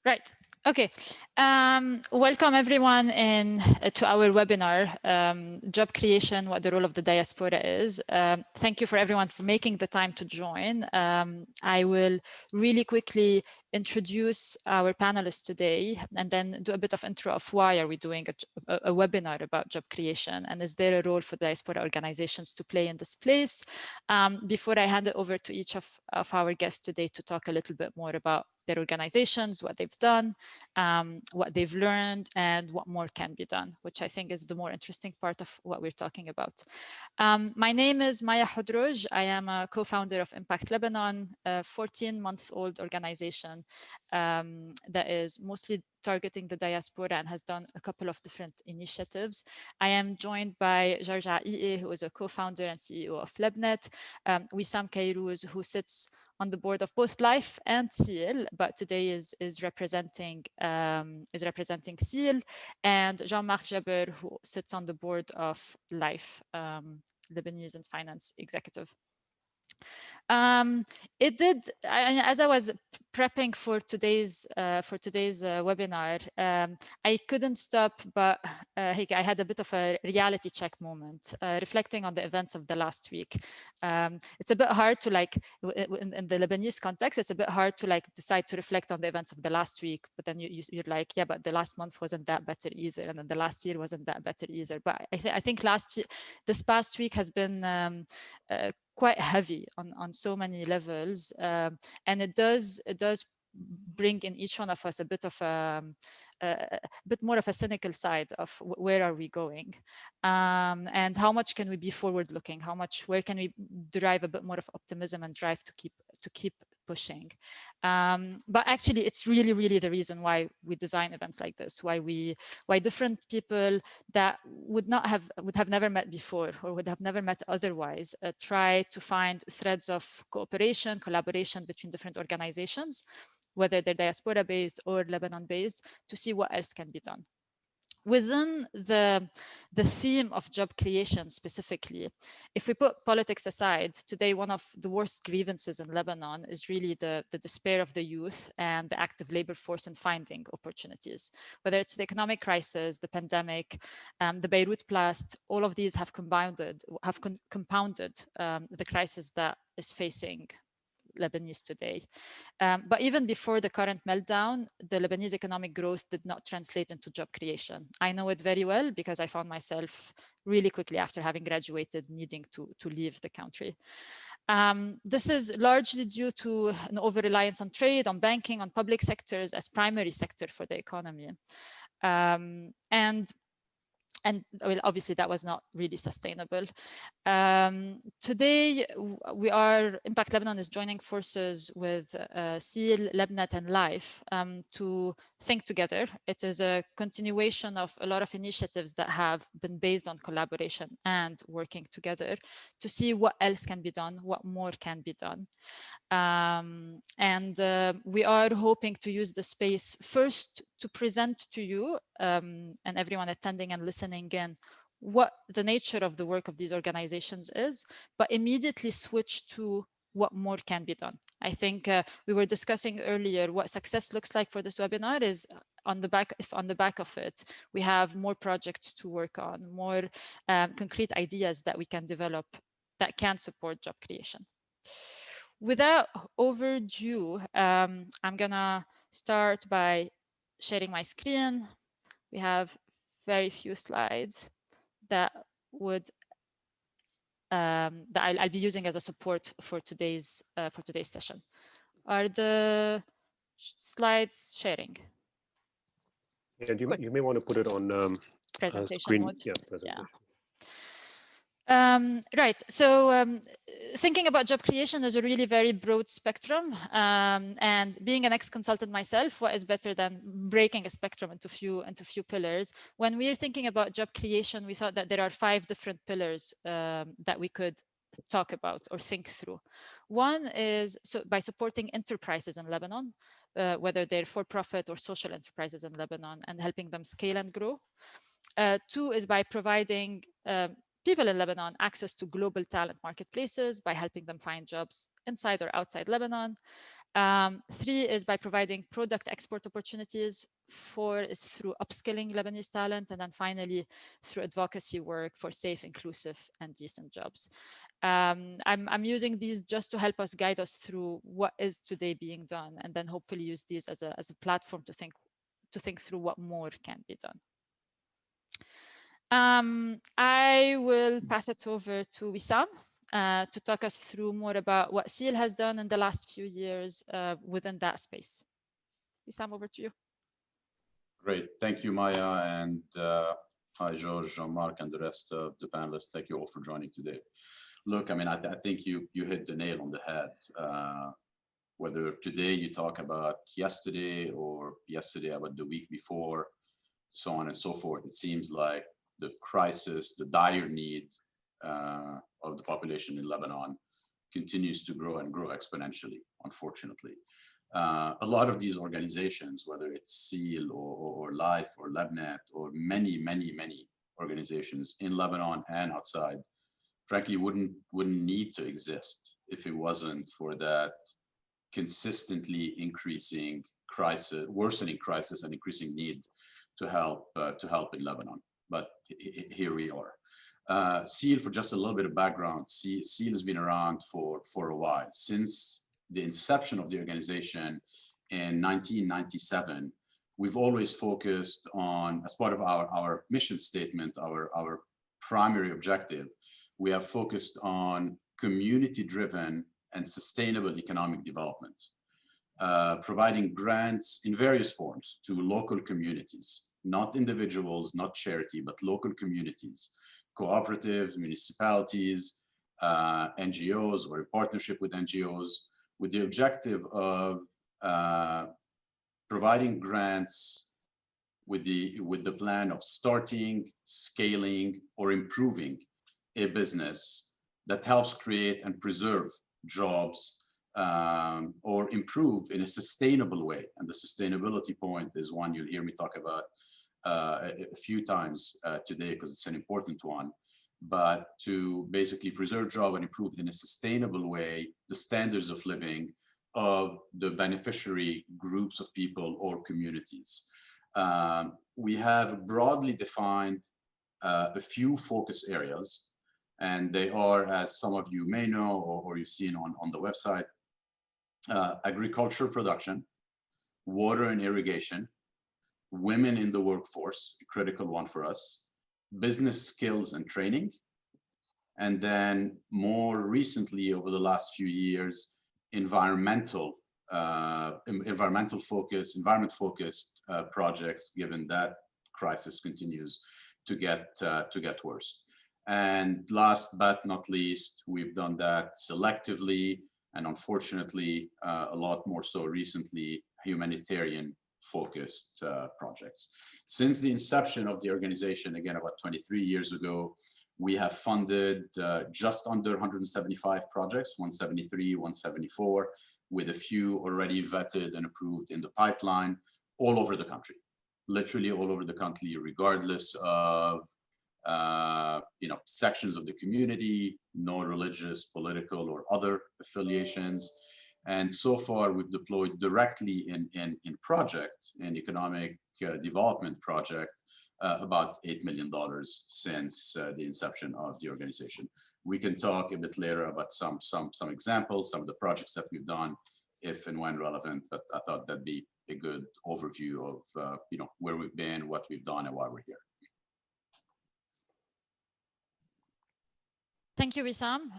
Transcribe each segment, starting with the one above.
Right. Okay. Welcome everyone to our webinar, Job Creation, what the role of the diaspora is. Thank you for everyone for making the time to join. I will really quickly introduce our panelists today and then do a bit of intro of why are we doing a webinar about job creation and is there a role for diaspora organizations to play in this place. Before I hand it over to each of our guests today to talk a little bit more about their organizations, what they've done, what they've learned, and what more can be done, which I think is the more interesting part of what we're talking about. My name is Maya Hodroj. I am a co-founder of Impact Lebanon, a 14-month-old organization that is mostly targeting the diaspora and has done a couple of different initiatives. I am joined by Jean-Marc, who is a co-founder and CEO of Lebnet, Wissam Kairouz, who sits on the board of both Life and Seal, but today is representing Seal, and Jean-Marc Jabre, who sits on the board of Life, Lebanese and finance executive. As I was prepping for today's webinar, I couldn't stop, but I had a bit of a reality check moment, reflecting on the events of the last week. It's a bit hard to in the Lebanese context, it's a bit hard to decide to reflect on the events of the last week, but then you're like, yeah, but the last month wasn't that better either, and then the last year wasn't that better either. But I think this past week has been quite heavy on so many levels, and it does bring in each one of us a bit more of a cynical side of where are we going, and how much can we be forward looking, where can we derive a bit more of optimism and drive to keep pushing. But actually it's really the reason why we design events like this, why different people that would have never met before or would have never met otherwise try to find threads of cooperation, collaboration between different organizations, whether they're diaspora based or Lebanon based, to see what else can be done. Within the theme of job creation specifically, if we put politics aside, today one of the worst grievances in Lebanon is really the despair of the youth and the active labor force in finding opportunities. Whether it's the economic crisis, the pandemic, the Beirut blast, all of these have compounded the crisis that is facing Lebanese today. But even before the current meltdown, the Lebanese economic growth did not translate into job creation. I know it very well because I found myself really quickly after having graduated needing to leave the country. This is largely due to an over-reliance on trade, on banking, on public sectors as primary sector for the economy. And well, obviously that was not really sustainable. Today, Impact Lebanon is joining forces with Seal, Lebnet, and Life to think together. It is a continuation of a lot of initiatives that have been based on collaboration and working together to see what else can be done, what more can be done. We are hoping to use the space first to present to you and everyone attending and listening in what the nature of the work of these organizations is, but immediately switch to what more can be done. I think we were discussing earlier what success looks like for this webinar is on the back of it, we have more projects to work on, more concrete ideas that we can develop that can support job creation. Without overdue, I'm gonna start by sharing my screen. We have very few slides that I'll be using as a support for today's session. Are the slides sharing? Yeah, you may want to put it on presentation screen. mode. Yeah, presentation. Yeah. Right, so thinking about job creation is a really very broad spectrum, and being an ex-consultant myself, what is better than breaking a spectrum into few pillars? When we're thinking about job creation, we thought that there are 5 different pillars that we could talk about or think through. One is by supporting enterprises in Lebanon, whether they're for-profit or social enterprises in Lebanon, and helping them scale and grow. 2 is by providing people in Lebanon access to global talent marketplaces by helping them find jobs inside or outside Lebanon. 3 is by providing product export opportunities. 4 is through upskilling Lebanese talent. And then finally, through advocacy work for safe, inclusive, and decent jobs. I'm using these just to help us guide us through what is today being done, and then hopefully use these as a platform to think through what more can be done. I will pass it over to Wissam to talk us through more about what SEAL has done in the last few years within that space. Wissam, over to you. Great. Thank you, Maya. And hi, George, Jean-Marc, and the rest of the panelists. Thank you all for joining today. Look, I mean, I think you hit the nail on the head. Whether today you talk about yesterday or yesterday about the week before, so on and so forth, it seems like the crisis, the dire need of the population in Lebanon continues to grow and grow exponentially, unfortunately. A lot of these organizations, whether it's SEAL or LIFE or Lebnet or many organizations in Lebanon and outside, frankly, wouldn't need to exist if it wasn't for that consistently increasing crisis, worsening crisis, and increasing need to help in Lebanon. But here we are. SEAL, for just a little bit of background, SEAL has been around for a while. Since the inception of the organization in 1997, we've always focused on, as part of our mission statement, our primary objective, we have focused on community-driven and sustainable economic development, providing grants in various forms to local communities, not individuals, not charity, but local communities, cooperatives, municipalities, NGOs, or in partnership with NGOs, with the objective of providing grants with the plan of starting, scaling, or improving a business that helps create and preserve jobs or improve in a sustainable way. And the sustainability point is one you'll hear me talk about a few times today, because it's an important one. But to basically preserve job and improve in a sustainable way the standards of living of the beneficiary groups of people or communities. We have broadly defined a few focus areas, and they are, as some of you may know or you've seen on the website, agriculture production, water and irrigation, women in the workforce, a critical one for us, business skills and training, and then more recently, over the last few years, environment focused projects, given that crisis continues to get worse. And last but not least, we've done that selectively, and unfortunately, a lot more so recently, humanitarian focused projects. Since the inception of the organization, again, about 23 years ago, we have funded just under 175 projects, 173, 174, with a few already vetted and approved in the pipeline, all over the country, literally all over the country, regardless of sections of the community, no religious, political, or other affiliations. And so far, we've deployed directly in project, in economic development project, about $8 million since the inception of the organization. We can talk a bit later about some examples, some of the projects that we've done, if and when relevant. But I thought that'd be a good overview of where we've been, what we've done, and why we're here. Thank you, Wissam.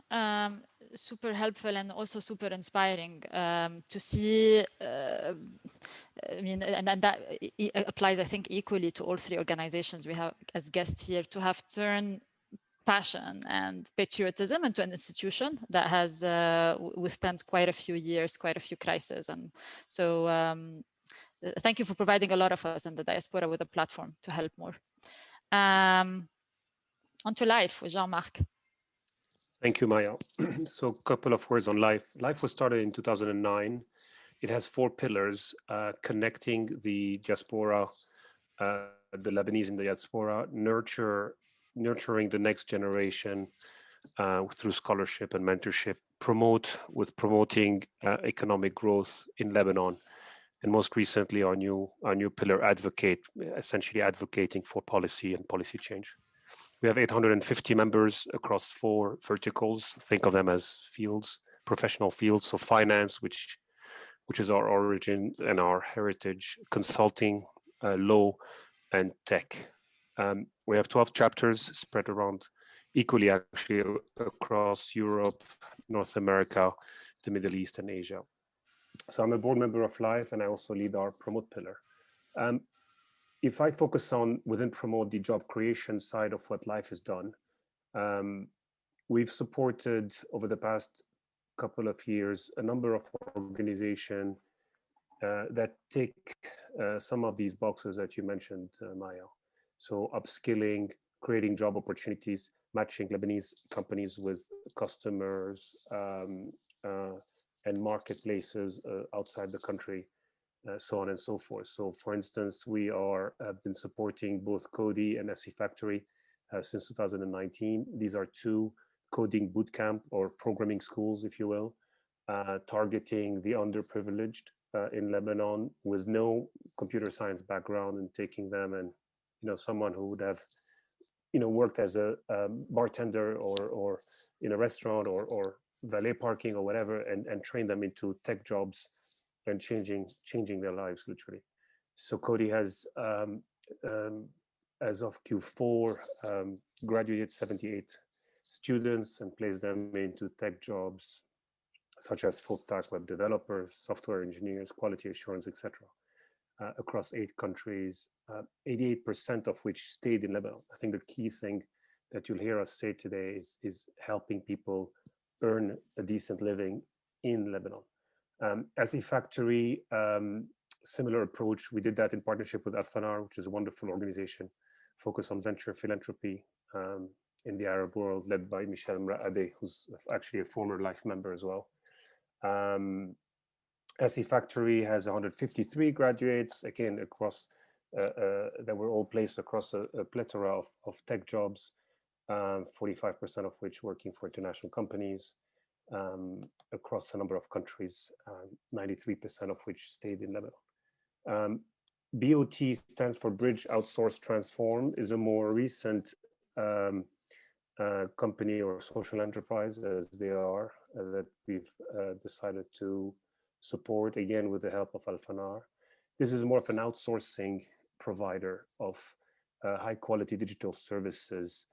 Super helpful and also super inspiring to see. And that applies, I think, equally to all three organizations we have as guests here, to have turned passion and patriotism into an institution that has withstood quite a few years, quite a few crises. And so thank you for providing a lot of us in the diaspora with a platform to help more. On to LIFE with Jean-Marc. Thank you, Maya. So a couple of words on LIFE. LIFE was started in 2009. It has 4 pillars: connecting the diaspora, the Lebanese in the diaspora, nurturing the next generation through scholarship and mentorship, promoting economic growth in Lebanon, and most recently our new pillar essentially advocating for policy and policy change. We have 850 members across 4 verticals. Think of them as fields, professional fields. So finance, which is our origin and our heritage, consulting, law, and tech. We have 12 chapters spread around equally actually across Europe, North America, the Middle East, and Asia. So I'm a board member of LIFE, and I also lead our Promote pillar. If I focus on within Promote the job creation side of what LIFE has done, we've supported over the past couple of years a number of organizations that tick some of these boxes that you mentioned, Maya. So upskilling, creating job opportunities, matching Lebanese companies with customers and marketplaces outside the country, so on and so forth. So for instance, we have been supporting both Cody and SE Factory since 2019. These are 2 coding bootcamp or programming schools, if you will, targeting the underprivileged in Lebanon with no computer science background, and taking them, and someone who would have worked as a bartender or in a restaurant or valet parking or whatever, and train them into tech jobs and changing their lives literally. So Cody has as of Q4 graduated 78 students and placed them into tech jobs such as full stack web developers, software engineers, quality assurance, etc. Across 8 countries, 88% of which stayed in Lebanon. I think the key thing that you'll hear us say today is helping people earn a decent living in Lebanon. SE Factory, similar approach. We did that in partnership with Al-Fanar, which is a wonderful organization focused on venture philanthropy in the Arab world, led by Michel Mraade, who's actually a former LIFE member as well. SE Factory has 153 graduates, again, across that were all placed across a plethora of tech jobs, 45% of which working for international companies across a number of countries, 93% of which stayed in Lebanon. BOT stands for Bridge, Outsource, Transform, is a more recent company or social enterprise, as they are, that we've decided to support, again, with the help of Al-Fanar. This is more of an outsourcing provider of high quality digital services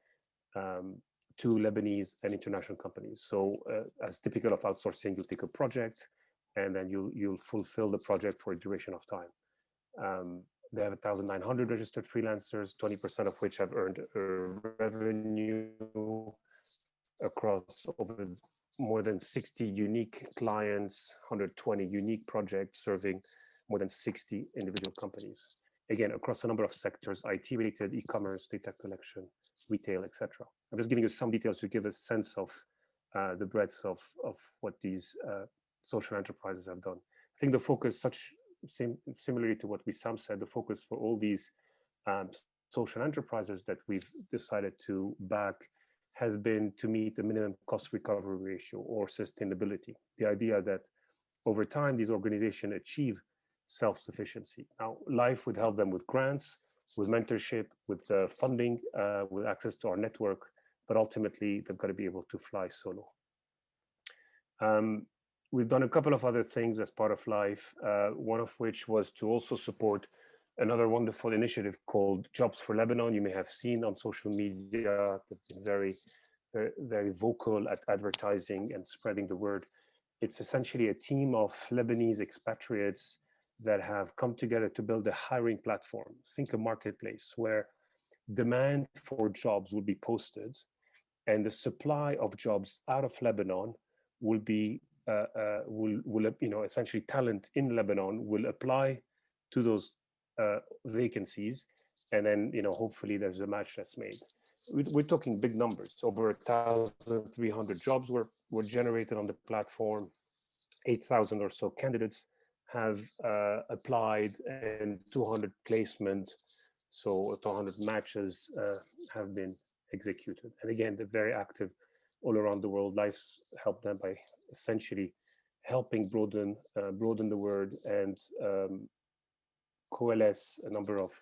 to Lebanese and international companies. So as typical of outsourcing, you'll take a project and then you'll fulfill the project for a duration of time. They have 1,900 registered freelancers, 20% of which have earned revenue across over more than 60 unique clients, 120 unique projects serving more than 60 individual companies. Again, across a number of sectors, IT related, e-commerce, data collection, retail, etc. I'm just giving you some details to give a sense of the breadth of what these social enterprises have done. I think the focus, similarly to what Wissam said, the focus for all these social enterprises that we've decided to back has been to meet the minimum cost recovery ratio or sustainability. The idea that over time, these organizations achieve self-sufficiency. Now, LIFE would help them with grants, with mentorship, with funding, with access to our network, but ultimately they've got to be able to fly solo. We've done a couple of other things as part of LIFE, one of which was to also support another wonderful initiative called Jobs for Lebanon. You may have seen on social media, they've been very, very, very vocal at advertising and spreading the word. It's essentially a team of Lebanese expatriates that have come together to build a hiring platform. Think a marketplace where demand for jobs will be posted and the supply of jobs out of Lebanon will be, essentially talent in Lebanon will apply to those vacancies, and then hopefully there's a match that's made. We're talking big numbers. Over 1,300 jobs were generated on the platform. 8,000 or so candidates have applied, and 200 placement, so 200 matches have been executed. And again, they're very active all around the world. LIFE's helped them by essentially helping broaden the word and coalesce a number of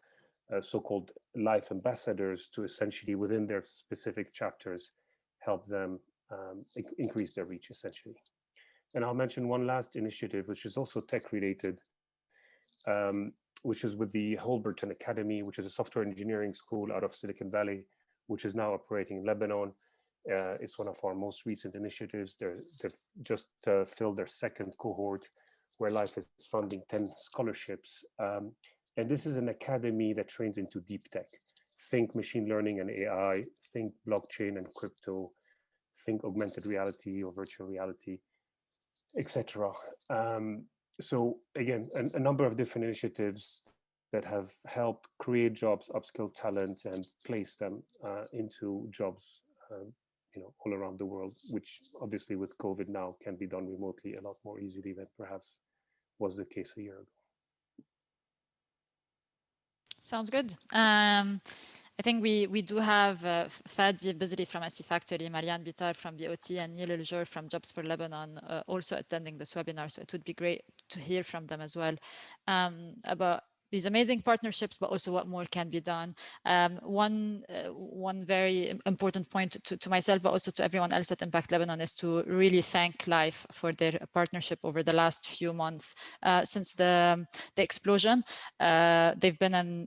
so-called life ambassadors to essentially within their specific chapters help them increase their reach essentially. And I'll mention one last initiative, which is also tech related, which is with the Holberton Academy, which is a software engineering school out of Silicon Valley, which is now operating in Lebanon. It's one of our most recent initiatives. They've just filled their second cohort, where Life is funding 10 scholarships. And this is an academy that trains into deep tech. Think machine learning and AI, think blockchain and crypto, think augmented reality or virtual reality, etc. So again, a number of different initiatives that have helped create jobs, upskill talent, and place them into jobs, all around the world, which obviously with COVID now can be done remotely a lot more easily than perhaps was the case a year ago. Sounds good. I think we do have Fadi Bizri from SC Factory, Marianne Bitar from BOT, and Neil El-Jor from Jobs for Lebanon also attending this webinar. So it would be great to hear from them as well about these amazing partnerships, but also what more can be done. One very important point to myself, but also to everyone else at Impact Lebanon, is to really thank Life for their partnership over the last few months since the explosion. They've been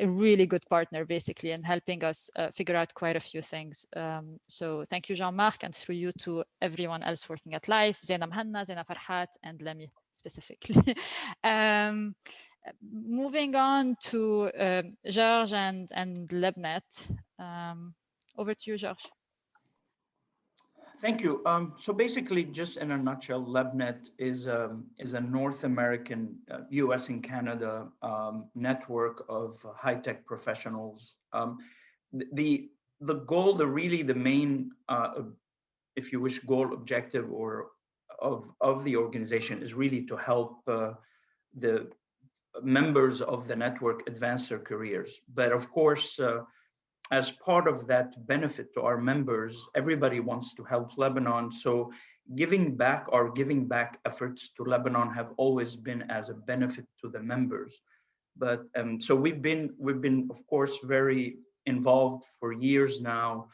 a really good partner basically in helping us figure out quite a few things. So thank you, Jean-Marc, and through you to everyone else working at Life, Zaina Mhanna, Zaina Farhat, and Lemi specifically. Moving on to George and Lebnet. Over to you, George. Thank you. So basically, just in a nutshell, Lebnet is a North American, US and Canada network of high-tech professionals. The goal, the main, if you wish, goal, objective, or of the organization is really to help the members of the network advance their careers. But of course, as part of that benefit to our members, everybody wants to help Lebanon. So giving back efforts to Lebanon have always been as a benefit to the members. But so we've been of course very involved for years now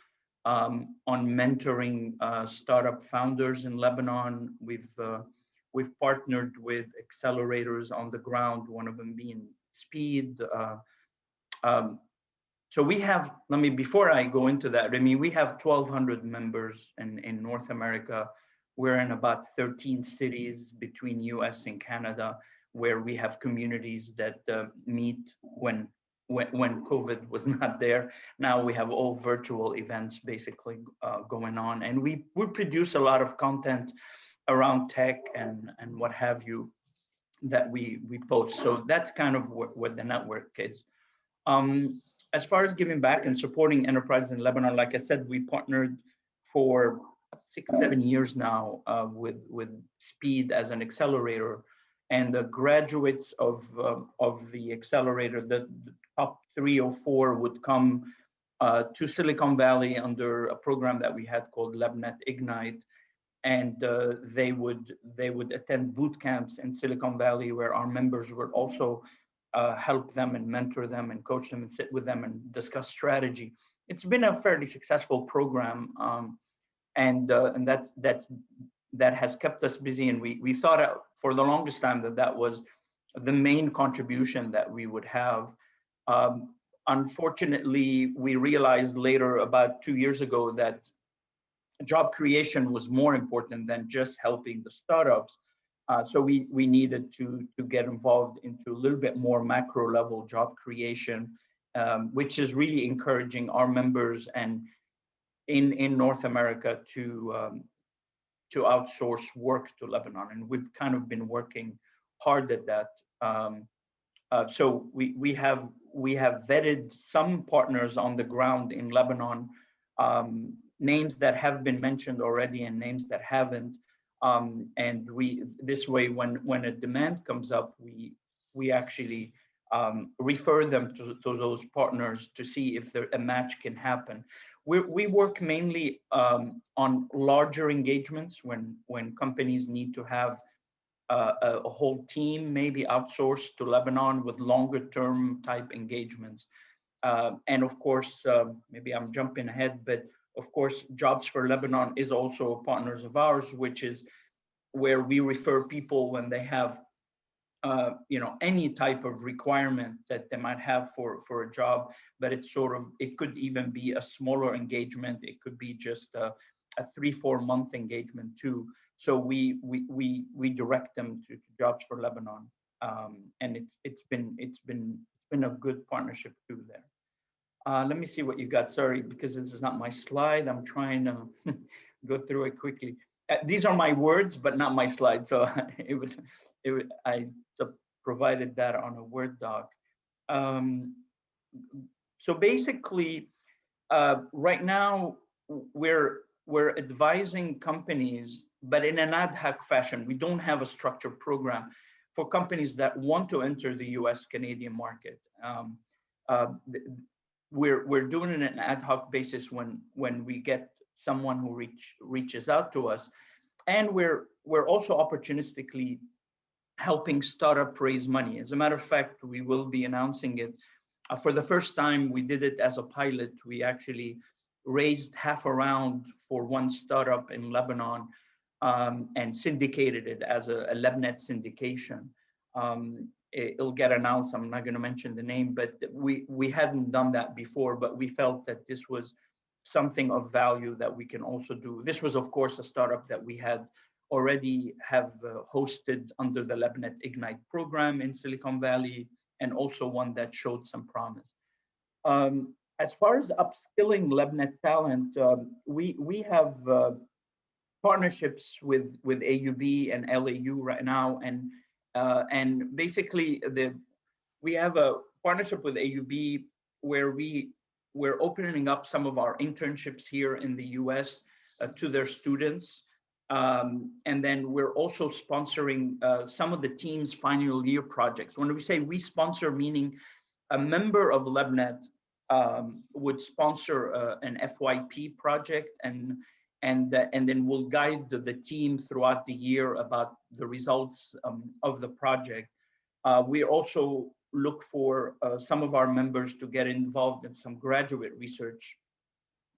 on mentoring startup founders in Lebanon. We've partnered with accelerators on the ground, one of them being Speed. So we have, before I go into that, we have 1,200 members in North America. We're in about 13 cities between US and Canada, where we have communities that meet when COVID was not there. Now we have all virtual events basically going on. And we produce a lot of content around tech and what have you that we post. So that's kind of what the network is. As far as giving back and supporting enterprises in Lebanon, like I said, we partnered for 6-7 years now with Speed as an accelerator, and the graduates of the accelerator, the top 3 or 4 would come to Silicon Valley under a program that we had called Lebnet Ignite, and they would attend boot camps in Silicon Valley, where our members would also help them and mentor them and coach them and sit with them and discuss strategy. It's been a fairly successful program, and that has kept us busy. And we thought for the longest time that was the main contribution that we would have. Unfortunately, we realized later, about 2 years ago, that job creation was more important than just helping the startups. So we needed to get involved into a little bit more macro level job creation, which is really encouraging our members and in North America to outsource work to Lebanon. And we've kind of been working hard at that. So we have vetted some partners on the ground in Lebanon, names that have been mentioned already and names that haven't. And this way, when a demand comes up, we actually refer them to those partners to see if a match can happen. We work mainly on larger engagements when companies need to have a whole team maybe outsourced to Lebanon with longer term type engagements. And of course, maybe I'm jumping ahead, but of course, Jobs for Lebanon is also partners of ours, which is where we refer people when they have any type of requirement that they might have for a job, but it's it could even be a smaller engagement. It could be just a 3-4 month engagement too. So we direct them to Jobs for Lebanon, and it's been a good partnership too there. Let me see what you got. Sorry, because this is not my slide. I'm trying to go through it quickly. These are my words, but not my slide. So I provided that on a Word doc. So basically, right now we're advising companies, but in an ad hoc fashion. We don't have a structured program for companies that want to enter the U.S. Canadian market. We're doing it on an ad hoc basis when we get someone who reaches out to us, and we're also opportunistically helping startup raise money. As a matter of fact, we will be announcing it. For the first time, we did it as a pilot. We actually raised half a round for one startup in Lebanon and syndicated it as a Lebnet syndication. It'll get announced. I'm not going to mention the name, but we hadn't done that before, but we felt that this was something of value that we can also do. This was, of course, a startup that we had already have hosted under the Lebnet Ignite program in Silicon Valley, and also one that showed some promise. As far as upskilling Lebnet talent, we have partnerships with AUB and LAU right now, and basically we have a partnership with AUB where we're opening up some of our internships here in the US to their students. And then we're also sponsoring some of the team's final year projects. When we say we sponsor, meaning a member of Lebnet would sponsor an FYP project, and then we'll guide the team throughout the year about the results of the project. We also look for some of our members to get involved in some graduate research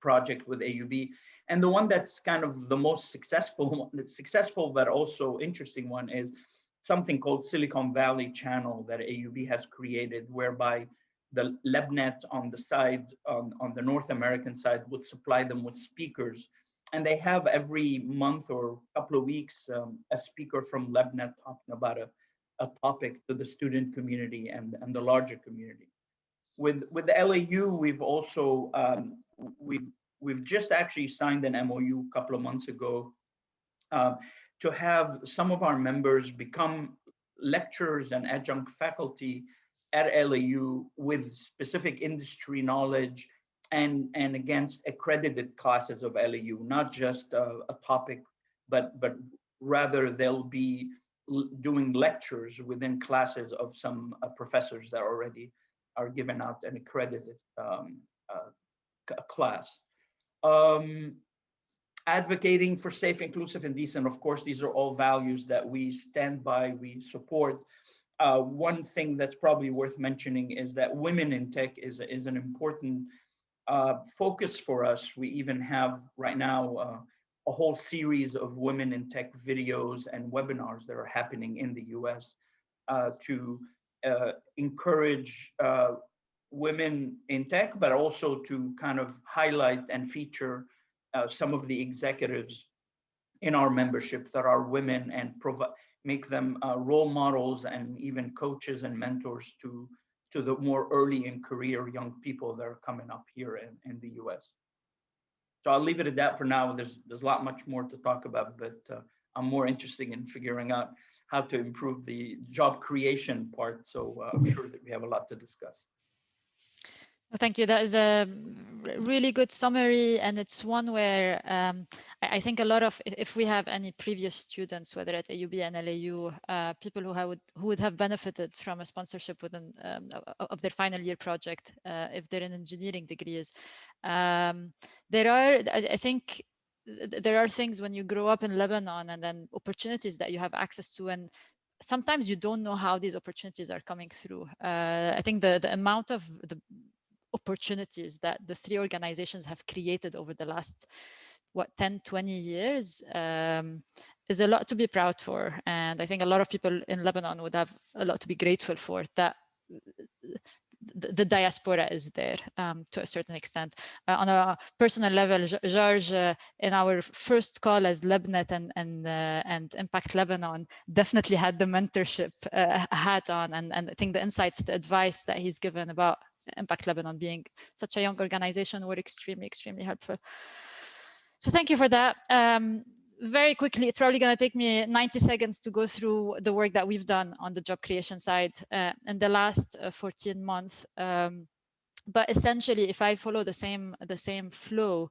project with AUB. And the one that's kind of the most successful but also interesting one is something called Silicon Valley Channel that AUB has created, whereby the Lebnet on the side, on the North American side, would supply them with speakers. And they have every month or couple of weeks a speaker from Lebnet talking about a topic to the student community and the larger community. With the LAU, we've also we've just actually signed an MOU a couple of months ago to have some of our members become lecturers and adjunct faculty at LAU with specific industry knowledge and against accredited classes of LAU, not just a topic, but rather they'll be doing lectures within classes of some professors that already are given out an accredited class. Advocating for safe, inclusive, and decent. Of course, these are all values that we stand by, we support. One thing that's probably worth mentioning is that women in tech is an important focus for us. We even have right now a whole series of women in tech videos and webinars that are happening in the US to encourage women in tech, but also to kind of highlight and feature some of the executives in our membership that are women and make them role models and even coaches and mentors to the more early in career young people that are coming up here in the US. So I'll leave it at that for now. There's a lot much more to talk about, but I'm more interested in figuring out how to improve the job creation part. So I'm sure that we have a lot to discuss. Thank you. That is a really good summary, and it's one where I think a lot of, if we have any previous students, whether at AUB and LAU, people who would have benefited from a sponsorship within of their final year project, if they're in engineering degrees, there are, I think, there are things when you grow up in Lebanon, and then opportunities that you have access to, and sometimes you don't know how these opportunities are coming through. I think the amount of the opportunities that the three organizations have created over the last, what, 10, 20 years is a lot to be proud for. And I think a lot of people in Lebanon would have a lot to be grateful for, that the diaspora is there to a certain extent. On a personal level, George, in our first call as Lebnet and Impact Lebanon, definitely had the mentorship hat on, and I think the insights, the advice that he's given about Impact Lebanon being such a young organization were extremely, extremely helpful. So thank you for that. Very quickly, it's probably going to take me 90 seconds to go through the work that we've done on the job creation side in the last 14 months. But essentially, if I follow the same flow,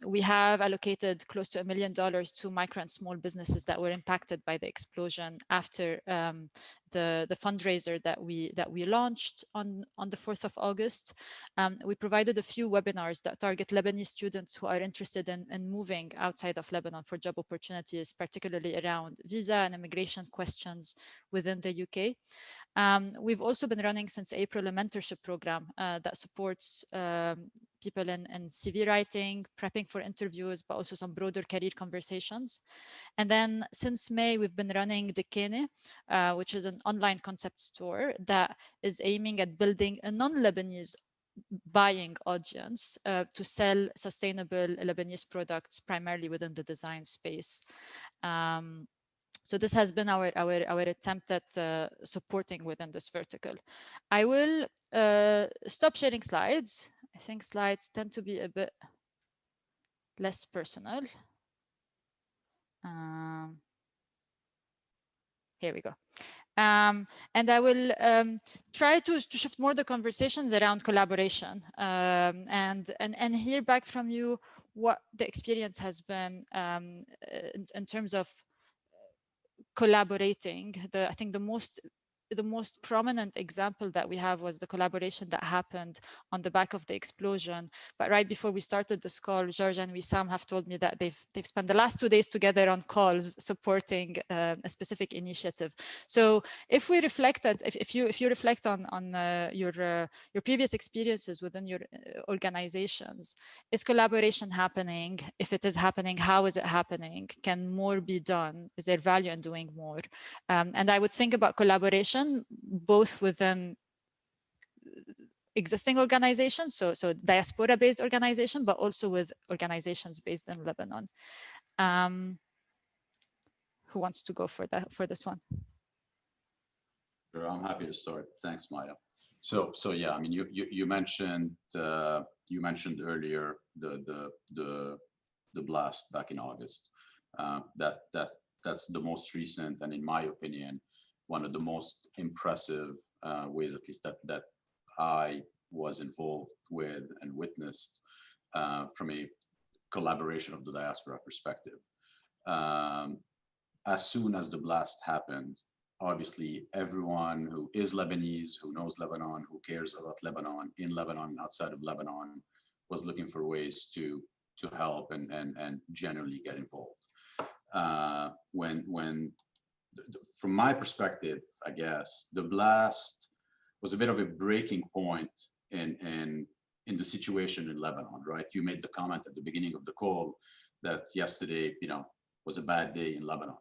we have allocated close to $1 million to micro and small businesses that were impacted by the explosion after the fundraiser that we launched on the 4th of August. We provided a few webinars that target Lebanese students who are interested in moving outside of Lebanon for job opportunities, particularly around visa and immigration questions within the UK. We've also been running since April a mentorship program that supports people in CV writing, prepping for interviews, but also some broader career conversations. And then since May, we've been running Dekene, which is an online concept store that is aiming at building a non-Lebanese buying audience to sell sustainable Lebanese products, primarily within the design space. So this has been our attempt at supporting within this vertical. I will stop sharing slides. I think slides tend to be a bit less personal. Here we go. And I will try to shift more the conversations around collaboration and hear back from you what the experience has been in terms of collaborating. I think the most prominent example that we have was the collaboration that happened on the back of the explosion. But right before we started this call, George and Wissam have told me that they've spent the last 2 days together on calls supporting a specific initiative. So if we reflect that, if you reflect on your previous experiences within your organizations, is collaboration happening? If it is happening, how is it happening? Can more be done? Is there value in doing more? And I would think about collaboration both within existing organizations, so diaspora-based organization, but also with organizations based in Lebanon. Who wants to go for this one? Sure, I'm happy to start. Thanks, Maya. So yeah, I mean, you mentioned earlier the blast back in August. That's the most recent, and in my opinion, one of the most impressive ways, at least that I was involved with and witnessed from a collaboration of the diaspora perspective. As soon as the blast happened, obviously everyone who is Lebanese, who knows Lebanon, who cares about Lebanon, in Lebanon, outside of Lebanon, was looking for ways to help and generally get involved. From my perspective, I guess, the blast was a bit of a breaking point in the situation in Lebanon, right? You made the comment at the beginning of the call that yesterday, was a bad day in Lebanon.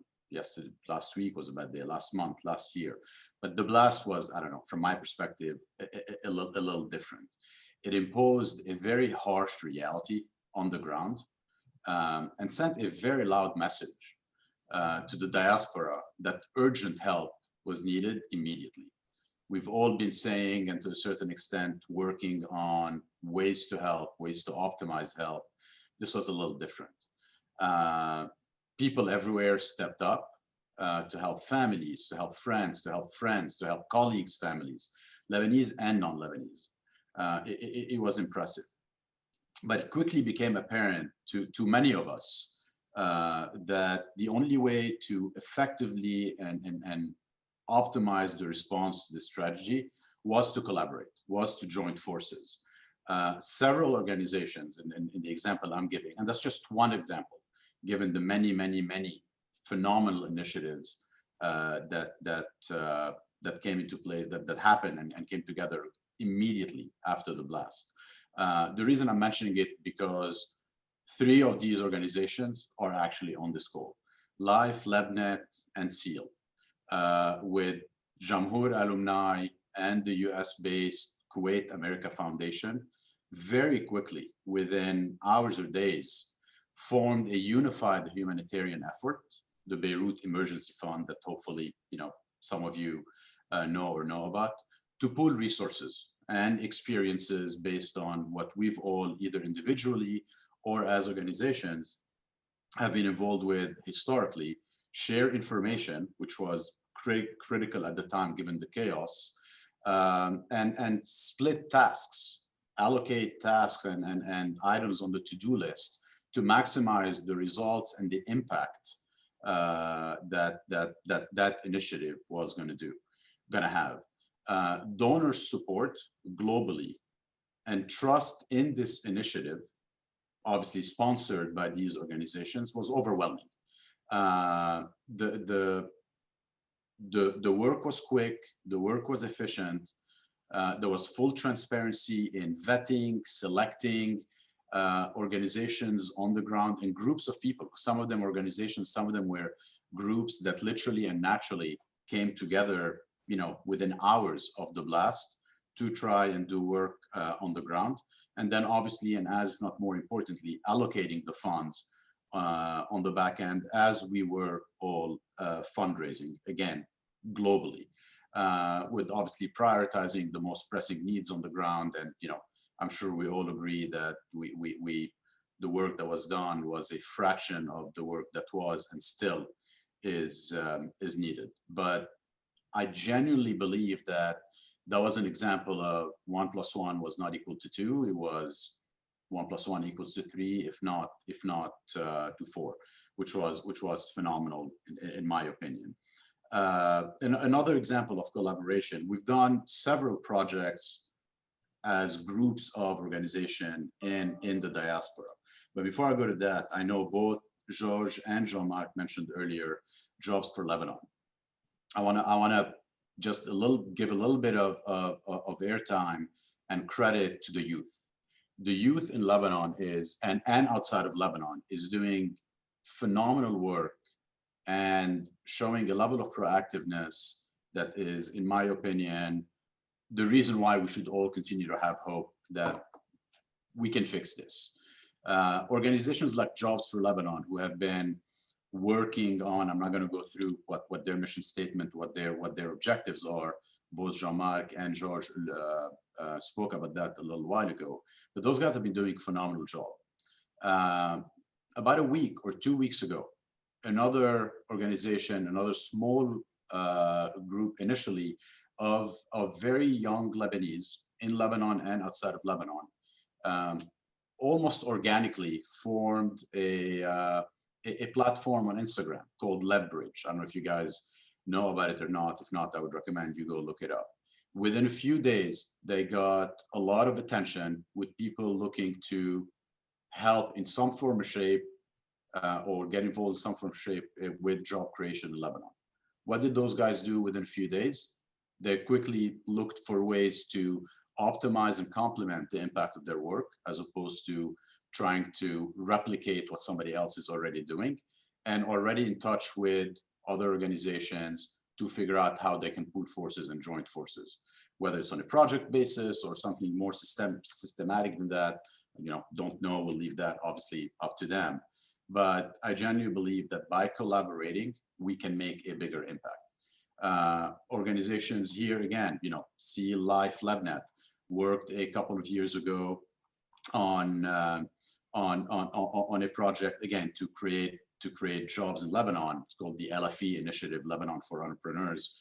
Last week was a bad day, last month, last year. But the blast was, I don't know, from my perspective, a little different. It imposed a very harsh reality on the ground and sent a very loud message to the diaspora that urgent help was needed immediately. We've all been saying, and to a certain extent, working on ways to help, ways to optimize help. This was a little different. People everywhere stepped up to help families, to help friends, to help colleagues' families, Lebanese and non-Lebanese. it was impressive. But it quickly became apparent to many of us that the only way to effectively and optimize the response to this strategy was to collaborate, was to join forces. Several organizations, in the example I'm giving, and that's just one example, given the many, many, many phenomenal initiatives that came into place, that happened and came together immediately after the blast. The reason I'm mentioning it because 3 of these organizations are actually on this call: LIFE, Lebnet, and SEAL, with Jamhour alumni and the US-based Kuwait America Foundation very quickly, within hours or days, formed a unified humanitarian effort, the Beirut Emergency Fund, that hopefully some of you know about, to pool resources and experiences based on what we've all, either individually or as organizations, have been involved with historically, share information, which was critical at the time given the chaos, and split tasks, allocate tasks and items on the to-do list to maximize the results and the impact that initiative was going to have. Donor support globally and trust in this initiative, obviously sponsored by these organizations, was overwhelming. The work was quick, the work was efficient, there was full transparency in vetting, selecting organizations on the ground and groups of people. Some of them organizations, some of them were groups that literally and naturally came together, within hours of the blast to try and do work on the ground. And then obviously, and as if not more importantly, allocating the funds on the back end as we were all fundraising, again, globally, with obviously prioritizing the most pressing needs on the ground. And, I'm sure we all agree that the work that was done was a fraction of the work that was and still is needed. But I genuinely believe that was an example of 1 + 1 was not equal to 2. It was 1 + 1 equals to 3, if not to 4, which was phenomenal in my opinion. And another example of collaboration, we've done several projects as groups of organization in the diaspora. But before I go to that, I know both George and Jean-Marc mentioned earlier Jobs for Lebanon. I want to just give a little bit of airtime and credit to the youth. The youth in Lebanon and outside of Lebanon is doing phenomenal work and showing a level of proactiveness that is, in my opinion, the reason why we should all continue to have hope that we can fix this. Organizations like Jobs for Lebanon, who have been working on, I'm not going to go through what their mission statement, what their objectives are. Both Jean-Marc and George spoke about that a little while ago, but those guys have been doing a phenomenal job. About a week or 2 weeks ago, another organization, another small group initially of very young Lebanese in Lebanon and outside of Lebanon, almost organically formed a platform on Instagram called Leverage. I don't know if you guys know about it or not. If not, I would recommend you go look it up. Within a few days, they got a lot of attention with people looking to help in some form or shape or get involved in some form or shape with job creation in Lebanon. What did those guys do within a few days? They quickly looked for ways to optimize and complement the impact of their work, as opposed to trying to replicate what somebody else is already doing, and already in touch with other organizations to figure out how they can pool forces and join forces, whether it's on a project basis or something more systematic than that. Don't know, we'll leave that obviously up to them. But I genuinely believe that by collaborating, we can make a bigger impact. Organizations here, again, SEAL, LIFE, Lebnet, worked a couple of years ago on a project, again, to create jobs in Lebanon. It's called the LFE initiative, Lebanon for Entrepreneurs.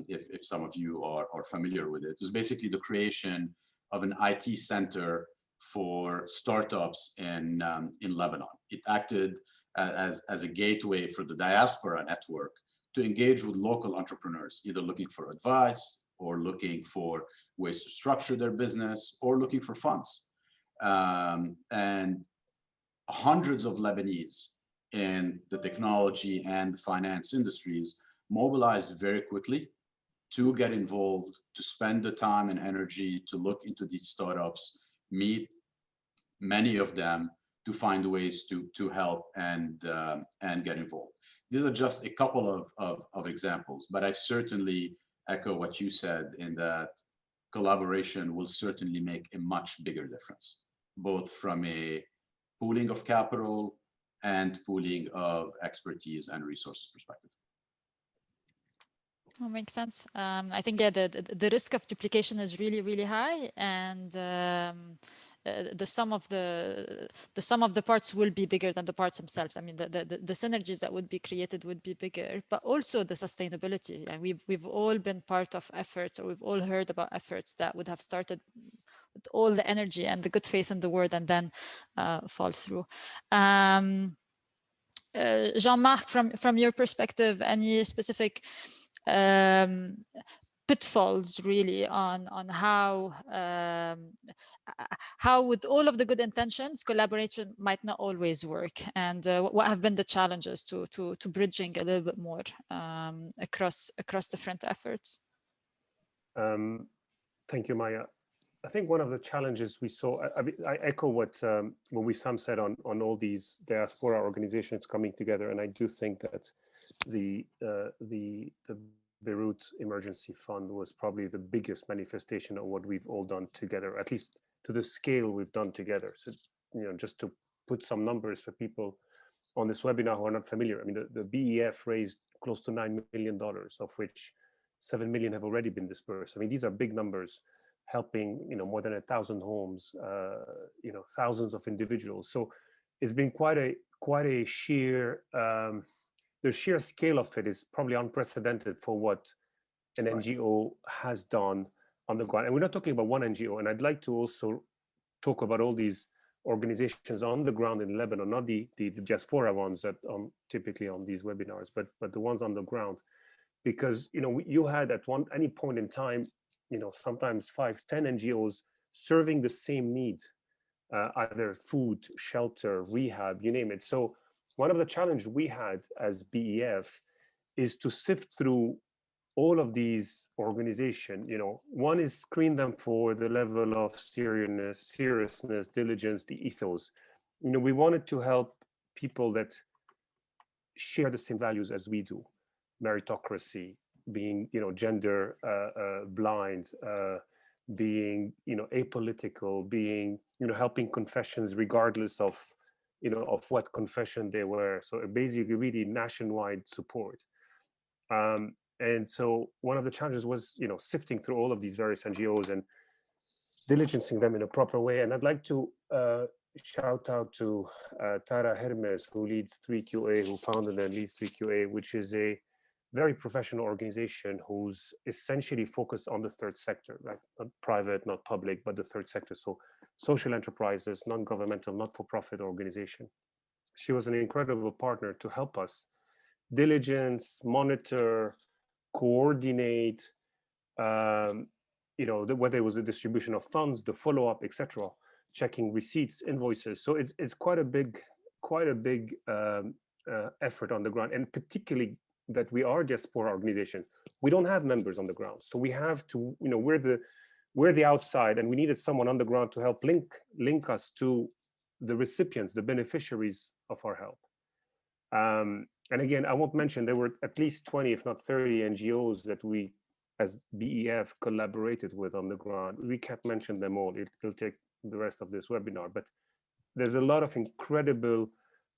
If some of you are familiar with it, it's basically the creation of an IT center for startups in Lebanon. It acted as a gateway for the Diaspora network to engage with local entrepreneurs, either looking for advice or looking for ways to structure their business or looking for funds. And hundreds of Lebanese in the technology and finance industries mobilized very quickly to get involved, to spend the time and energy to look into these startups, meet many of them, to find ways to help and get involved. These are just a couple of examples, but I certainly echo what you said in that collaboration will certainly make a much bigger difference, both from a pooling of capital and pooling of expertise and resources perspective. That makes sense. I think, yeah, the risk of duplication is really, really high, and the sum of the parts will be bigger than the parts themselves. I mean, the synergies that would be created would be bigger, but also the sustainability. And we've all been part of efforts, or we've all heard about efforts that would have started with all the energy and the good faith in the word, and then fall through. Jean-Marc, from your perspective, any specific pitfalls really on how with all of the good intentions collaboration might not always work, and what have been the challenges to bridging a little bit more across different efforts? Thank you, Maya. I think one of the challenges we saw, I echo what Wissam said on all these diaspora organizations coming together, and I do think that the Beirut Emergency Fund was probably the biggest manifestation of what we've all done together, at least to the scale we've done together. So, just to put some numbers for people on this webinar who are not familiar, I mean, the BEF raised close to $9 million, of which 7 million have already been dispersed. I mean, these are big numbers, helping more than 1,000 homes, thousands of individuals. So it's been quite a sheer. The sheer scale of it is probably unprecedented for what an NGO has done on the ground. And we're not talking about one NGO. And I'd like to also talk about all these organizations on the ground in Lebanon, not the diaspora ones that typically on these webinars, but the ones on the ground, because you had at any point in time, sometimes 5, 10 NGOs serving the same need, either food, shelter, rehab, you name it. So one of the challenges we had as BEF is to sift through all of these organizations. One is screen them for the level of seriousness, diligence, the ethos. We wanted to help people that share the same values as we do: meritocracy, being gender blind, being apolitical, being helping confessions regardless of of what confession they were. So basically really nationwide support. And so one of the challenges was sifting through all of these various NGOs and diligencing them in a proper way. And I'd like to shout out to Tara Hermes, who leads 3QA, who founded and leads 3QA, which is a very professional organization who's essentially focused on the third sector, right? Not private, not public, but the third sector. So social enterprises, non-governmental, not-for-profit organization. She was an incredible partner to help us diligence, monitor, coordinate, whether it was the distribution of funds, the follow-up, etc., checking receipts, invoices. So it's quite a big effort on the ground, and particularly that we are a diaspora organization. We don't have members on the ground, so we have to, we're the outside, and we needed someone on the ground to help link us to the recipients, the beneficiaries of our help. And again, I won't mention, there were at least 20, if not 30 NGOs that we, as BEF, collaborated with on the ground. We can't mention them all. It'll take the rest of this webinar, but there's a lot of incredible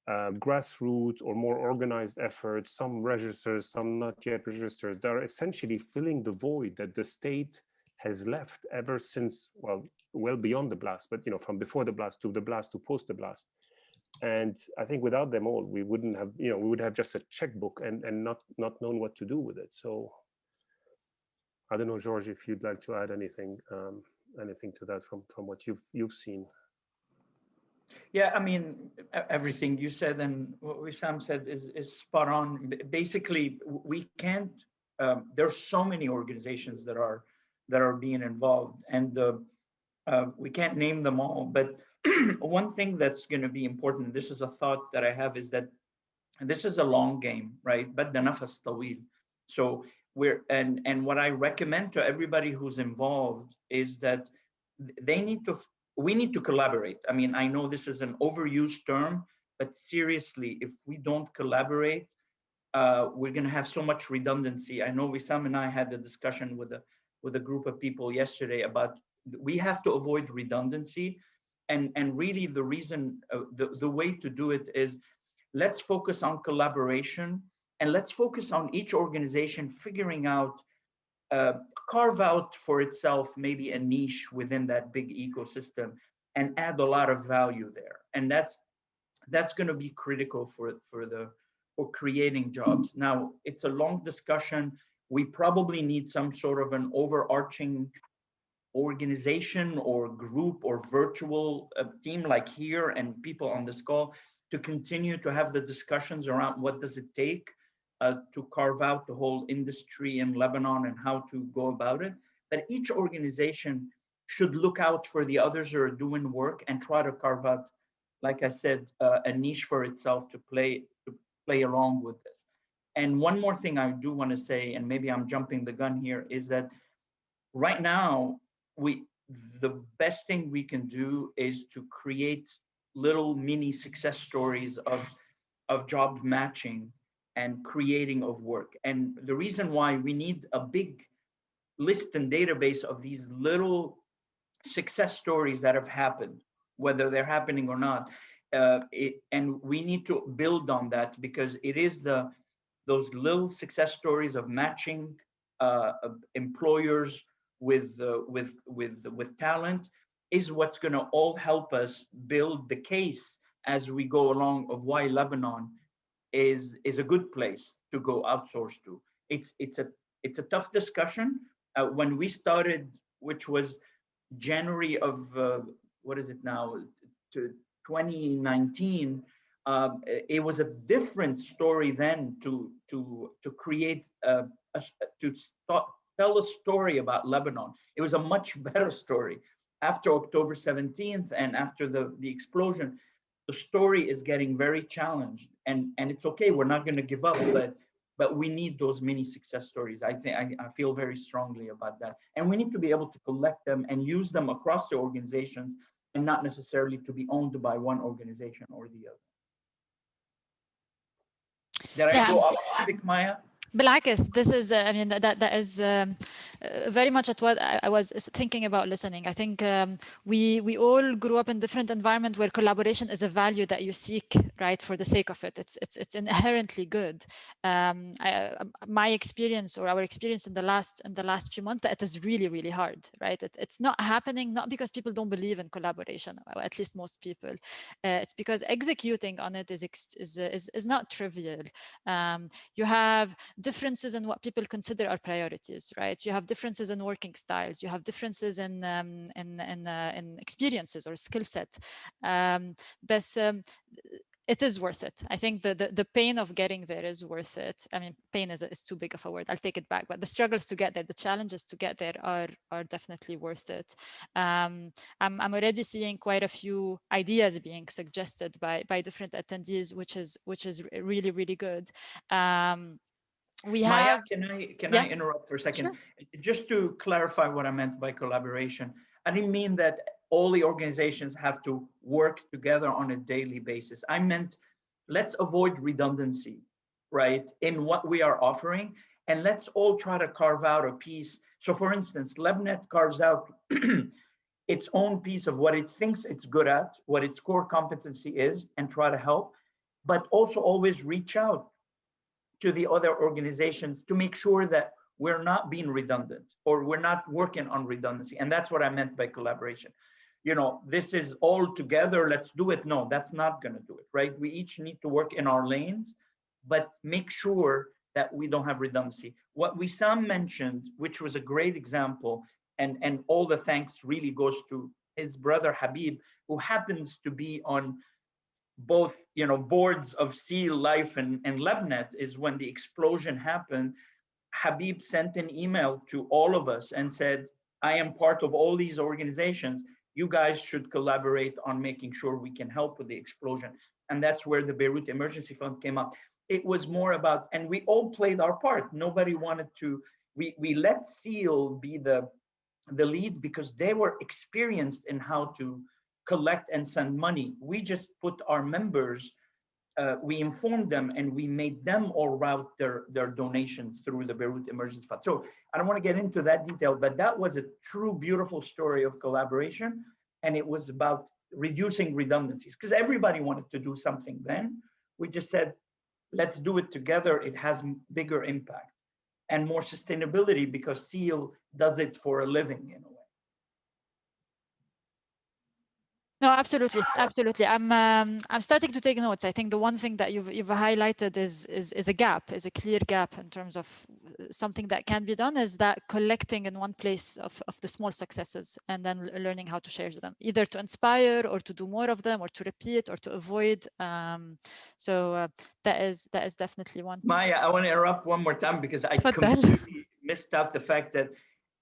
grassroots or more organized efforts, some registered, some not yet registered, that are essentially filling the void that the state has left ever since, well beyond the blast, but from before the blast to post the blast. And I think without them all, we wouldn't have, we would have just a checkbook and not known what to do with it. So I don't know, George, if you'd like to add anything anything to that from what you've seen? Yeah, I mean, everything you said and what Wissam said is spot on. Basically, we can't. There's so many organizations that are being involved, and we can't name them all. But one thing that's going to be important. This is a thought that I have, is that this is a long game, right? But the nafas tawil. So and what I recommend to everybody who's involved is that we need to collaborate. I mean, I know this is an overused term, but seriously, if we don't collaborate, we're going to have so much redundancy. I know Wissam and I had a discussion with a group of people yesterday about we have to avoid redundancy, and really the reason, the way to do it is, let's focus on collaboration, and let's focus on each organization figuring out, carve out for itself maybe a niche within that big ecosystem and add a lot of value there. And that's going to be critical for creating jobs. Now, it's a long discussion. We probably need some sort of an overarching organization or group or virtual team like here and people on this call to continue to have the discussions around what does it take to carve out the whole industry in Lebanon and how to go about it. But each organization should look out for the others who are doing work and try to carve out, like I said, a niche for itself to play along with this. And one more thing I do want to say, and maybe I'm jumping the gun here, is that right now, the best thing we can do is to create little mini success stories of job matching and creating of work. And the reason why we need a big list and database of these little success stories that have happened, whether they're happening or not, and we need to build on that, because it is those little success stories of matching employers with talent is what's going to all help us build the case as we go along of why Lebanon is a good place to go outsource to. It's a tough discussion. When we started, which was January of what is it now, to 2019, it was a different story then to create tell a story about Lebanon. It was a much better story. After October 17th and after the explosion, the story is getting very challenged, and it's okay. We're not going to give up, but we need those mini success stories. I feel very strongly about that, and we need to be able to collect them and use them across the organizations, and not necessarily to be owned by one organization or the other. Did I go off topic, Maya? Bilakis, this is, I mean, that is very much at what I was thinking about listening. I think we all grew up in different environments where collaboration is a value that you seek, right, for the sake of it. It's inherently good. My experience, or our experience in the last few months, that it is really, really hard, right? It's not happening, not because people don't believe in collaboration, or at least most people. It's because executing on it is not trivial. You have differences in what people consider are priorities, right? You have differences in working styles. You have differences in experiences or skill set. But it is worth it. I think the pain of getting there is worth it. I mean, pain is too big of a word. I'll take it back. But the struggles to get there, the challenges to get there are definitely worth it. I'm already seeing quite a few ideas being suggested by different attendees, which is really, really good. Maya, can I interrupt for a second? Sure. Just to clarify what I meant by collaboration, I didn't mean that all the organizations have to work together on a daily basis. I meant, let's avoid redundancy, right, in what we are offering, and let's all try to carve out a piece. So for instance, Lebnet carves out its own piece of what it thinks it's good at, what its core competency is, and try to help, but also always reach out to the other organizations to make sure that we're not being redundant, or we're not working on redundancy. And that's what I meant by collaboration. You know, this is all together, let's do it. No, that's not going to do it, right? We each need to work in our lanes, but make sure that we don't have redundancy. What Wissam mentioned, which was a great example, and all the thanks really goes to his brother Habib, who happens to be on both, you know, boards of Seal Life and Lebnet. Is when the explosion happened, Habib sent an email to all of us and said, I am part of all these organizations. You guys should collaborate on making sure we can help with the explosion. And that's where the Beirut Emergency Fund came up. It was more about, and we all played our part. Nobody wanted to, we let Seal be the lead because they were experienced in how to collect and send money. We just put our members, we informed them and we made them all route their donations through the Beirut Emergency Fund. So I don't want to get into that detail, but that was a true beautiful story of collaboration. And it was about reducing redundancies because everybody wanted to do something then. We just said, let's do it together. It has bigger impact and more sustainability because Seal does it for a living in a way. No, absolutely, absolutely. I'm starting to take notes. I think the one thing that you've highlighted is a gap, is a clear gap in terms of something that can be done, is that collecting in one place of the small successes and then learning how to share them, either to inspire or to do more of them or to repeat or to avoid. So that is definitely one. Maya, I want to interrupt one more time because I completely missed out the fact that,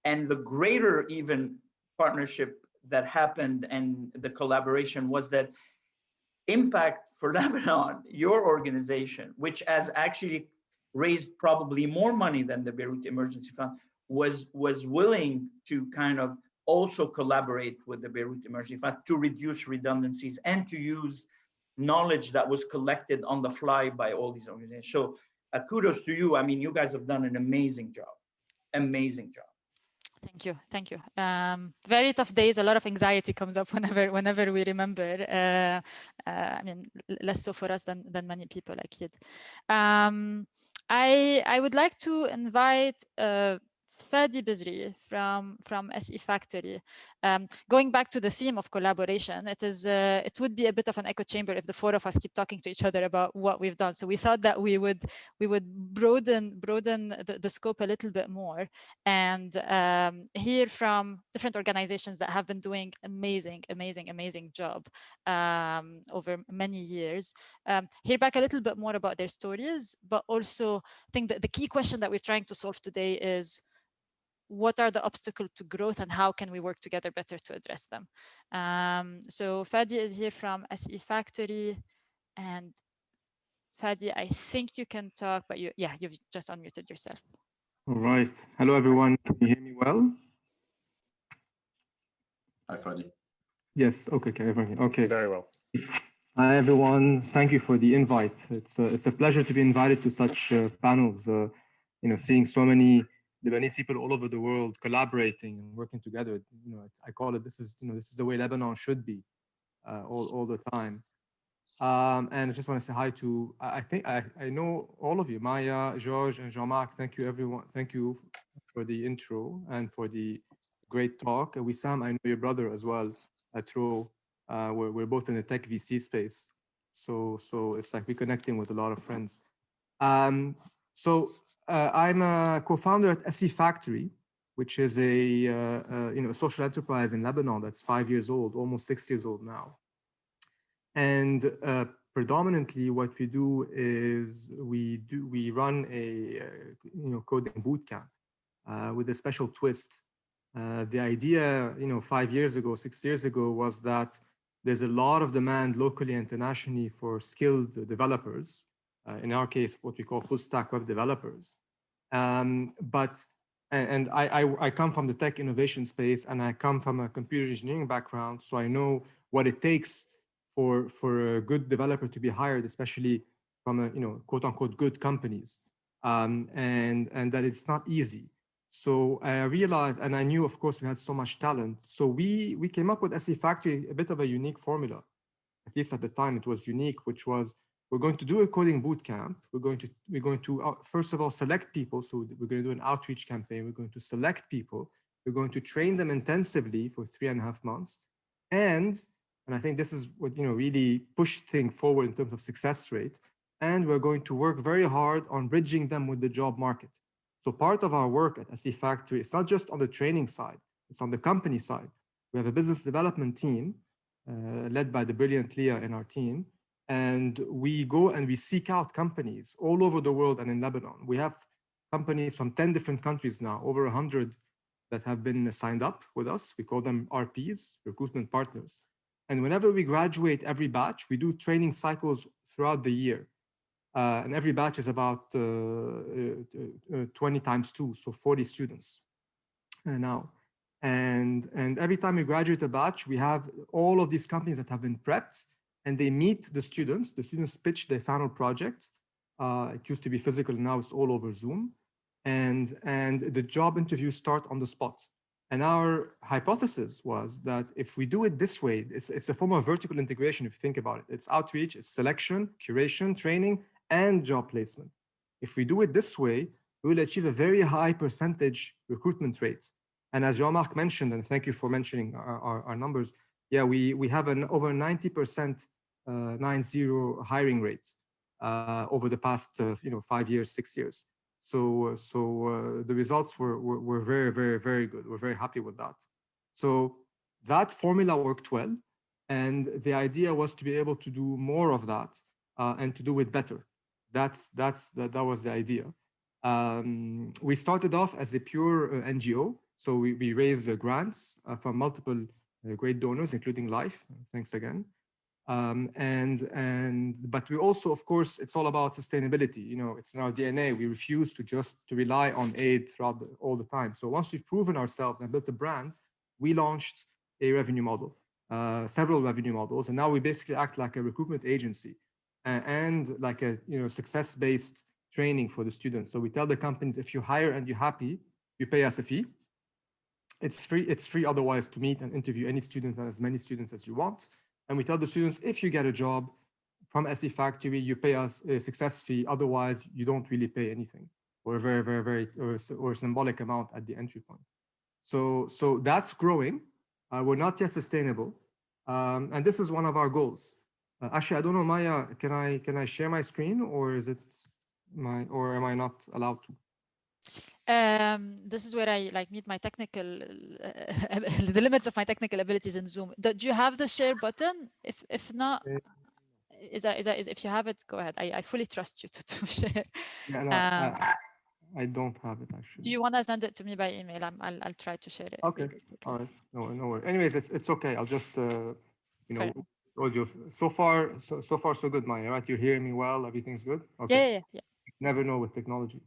and the greater even partnership that happened and the collaboration was that Impact for Lebanon, your organization, which has actually raised probably more money than the Beirut Emergency Fund, was willing to kind of also collaborate with the Beirut Emergency Fund to reduce redundancies and to use knowledge that was collected on the fly by all these organizations. So kudos to you. I mean, you guys have done an amazing job, amazing job. Thank you. Very tough days. A lot of anxiety comes up whenever we remember. I mean, less so for us than many people like you. I would like to invite Fadi Bizri from SE Factory. Going back to the theme of collaboration, it would be a bit of an echo chamber if the four of us keep talking to each other about what we've done. So we thought that we would broaden the scope a little bit more and hear from different organizations that have been doing amazing job over many years. Hear back a little bit more about their stories, but also I think that the key question that we're trying to solve today is, what are the obstacles to growth and how can we work together better to address them? So Fadi is here from SE Factory, and Fadi, I think you can talk, but you've just unmuted yourself. All right. Hello, everyone. Can you hear me well? Hi, Fadi. Yes. Okay. Okay. Very well. Hi, everyone. Thank you for the invite. It's a pleasure to be invited to such panels. Seeing so many Lebanese people all over the world collaborating and working together. I call it, this is the way Lebanon should be all the time. And I just want to say hi to, I think I know all of you, Maya, George, and Jean-Marc. Thank you, everyone. Thank you for the intro and for the great talk. Wissam, I know your brother as well at Ro. We're both in the tech VC space. So it's like we're connecting with a lot of friends. I'm a co-founder at SE Factory, which is a social enterprise in Lebanon that's 5 years old, almost 6 years old now. And predominantly, what we do is we run a coding bootcamp with a special twist. The idea, 5 years ago, 6 years ago, was that there's a lot of demand locally and internationally for skilled developers. In our case, what we call full stack web developers. I come from the tech innovation space and I come from a computer engineering background. So I know what it takes for a good developer to be hired, especially from a, quote unquote, good companies. And that it's not easy. So I realized, and I knew, of course, we had so much talent. So we came up with SE Factory, a bit of a unique formula. At least at the time it was unique, which was, we're going to do a coding bootcamp. We're going to first of all select people. So we're going to do an outreach campaign. We're going to select people. We're going to train them intensively for 3.5 months. And I think this is what really pushed things forward in terms of success rate. And we're going to work very hard on bridging them with the job market. So part of our work at SE Factory, it's not just on the training side. It's on the company side. We have a business development team led by the brilliant Leah in our team. And we go and we seek out companies all over the world and in Lebanon. We have companies from 10 different countries now, over 100 that have been signed up with us. We call them RPs, recruitment partners. And whenever we graduate every batch, we do training cycles throughout the year. And every batch is about 20 times 2, so 40 students now. And every time we graduate a batch, we have all of these companies that have been prepped, and they meet the students. The students pitch their final project. It used to be physical, now it's all over Zoom. And the job interviews start on the spot. And our hypothesis was that if we do it this way, it's a form of vertical integration if you think about it. It's outreach, it's selection, curation, training, and job placement. If we do it this way, we will achieve a very high percentage recruitment rate. And as Jean-Marc mentioned, and thank you for mentioning our numbers, yeah, we have an over 90% 90 hiring rate over the past 5 years, 6 years. So the results were very, very, very good. We're very happy with that. So that formula worked well, and the idea was to be able to do more of that and to do it better. That was the idea. We started off as a pure NGO, so we raised grants from multiple great donors, including Life. Thanks again. But we also, of course, it's all about sustainability. It's in our DNA. We refuse to rely on aid throughout all the time. So once we've proven ourselves and built a brand, we launched a revenue model, several revenue models, and now we basically act like a recruitment agency and like a success-based training for the students. So we tell the companies, if you hire and you're happy, you pay us a fee. It's free otherwise to meet and interview any student and as many students as you want. And we tell the students, if you get a job from SE Factory, you pay us a success fee. Otherwise, you don't really pay anything, or a very, very, very, or a symbolic amount at the entry point. So that's growing. We're not yet sustainable. And this is one of our goals. Actually, I don't know, Maya, can I share my screen, or is it or am I not allowed to? This is where I meet my technical, the limits of my technical abilities in Zoom. Do you have the share button? If not, if you have it, go ahead. I fully trust you to share. Yeah, no, I don't have it actually. Do you want to send it to me by email? I'll try to share it. Okay. All right. No worries. Anyways, it's okay. I'll just audio. So far so good, Maya. Right? You're hearing me well. Everything's good. Okay. Yeah. Never know with technology.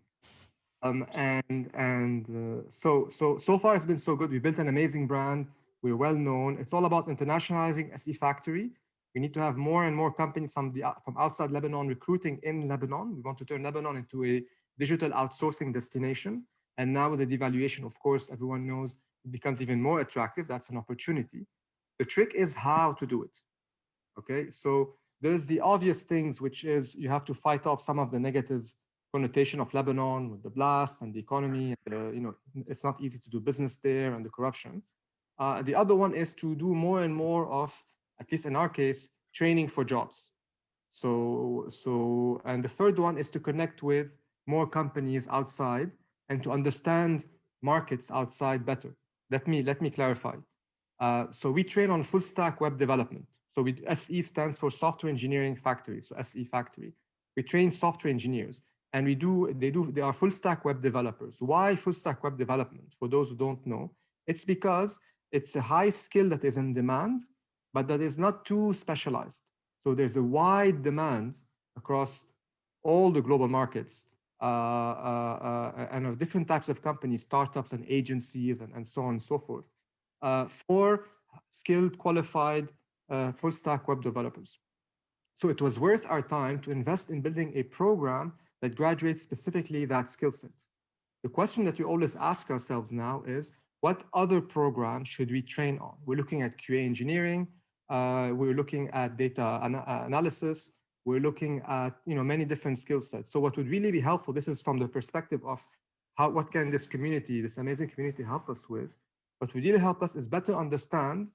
So far it's been so good. We built an amazing brand. We're well known. It's all about internationalizing SE Factory. We need to have more and more companies from outside Lebanon recruiting in Lebanon. We want to turn Lebanon into a digital outsourcing destination. And now with the devaluation, of course, everyone knows it becomes even more attractive. That's an opportunity. The trick is how to do it. Okay, so there's the obvious things, which is you have to fight off some of the negative connotation of Lebanon with the blast and the economy. It's not easy to do business there, and the corruption. The other one is to do more and more of, at least in our case, training for jobs. And the third one is to connect with more companies outside and to understand markets outside better. Let me clarify. So we train on full stack web development. So SE stands for Software Engineering Factory. So SE Factory. We train software engineers, and they are full stack web developers. Why full stack web development? For those who don't know, it's because it's a high skill that is in demand, but that is not too specialized. So there's a wide demand across all the global markets and different types of companies, startups and agencies and so on and so forth, for skilled, qualified full stack web developers. So it was worth our time to invest in building a program that graduates specifically that skill set. The question that we always ask ourselves now is, what other programs should we train on? We're looking at QA engineering, we're looking at data analysis, we're looking at many different skill sets. So what would really be helpful, this is from the perspective of what can this community, this amazing community, help us with? What would really help us is better understand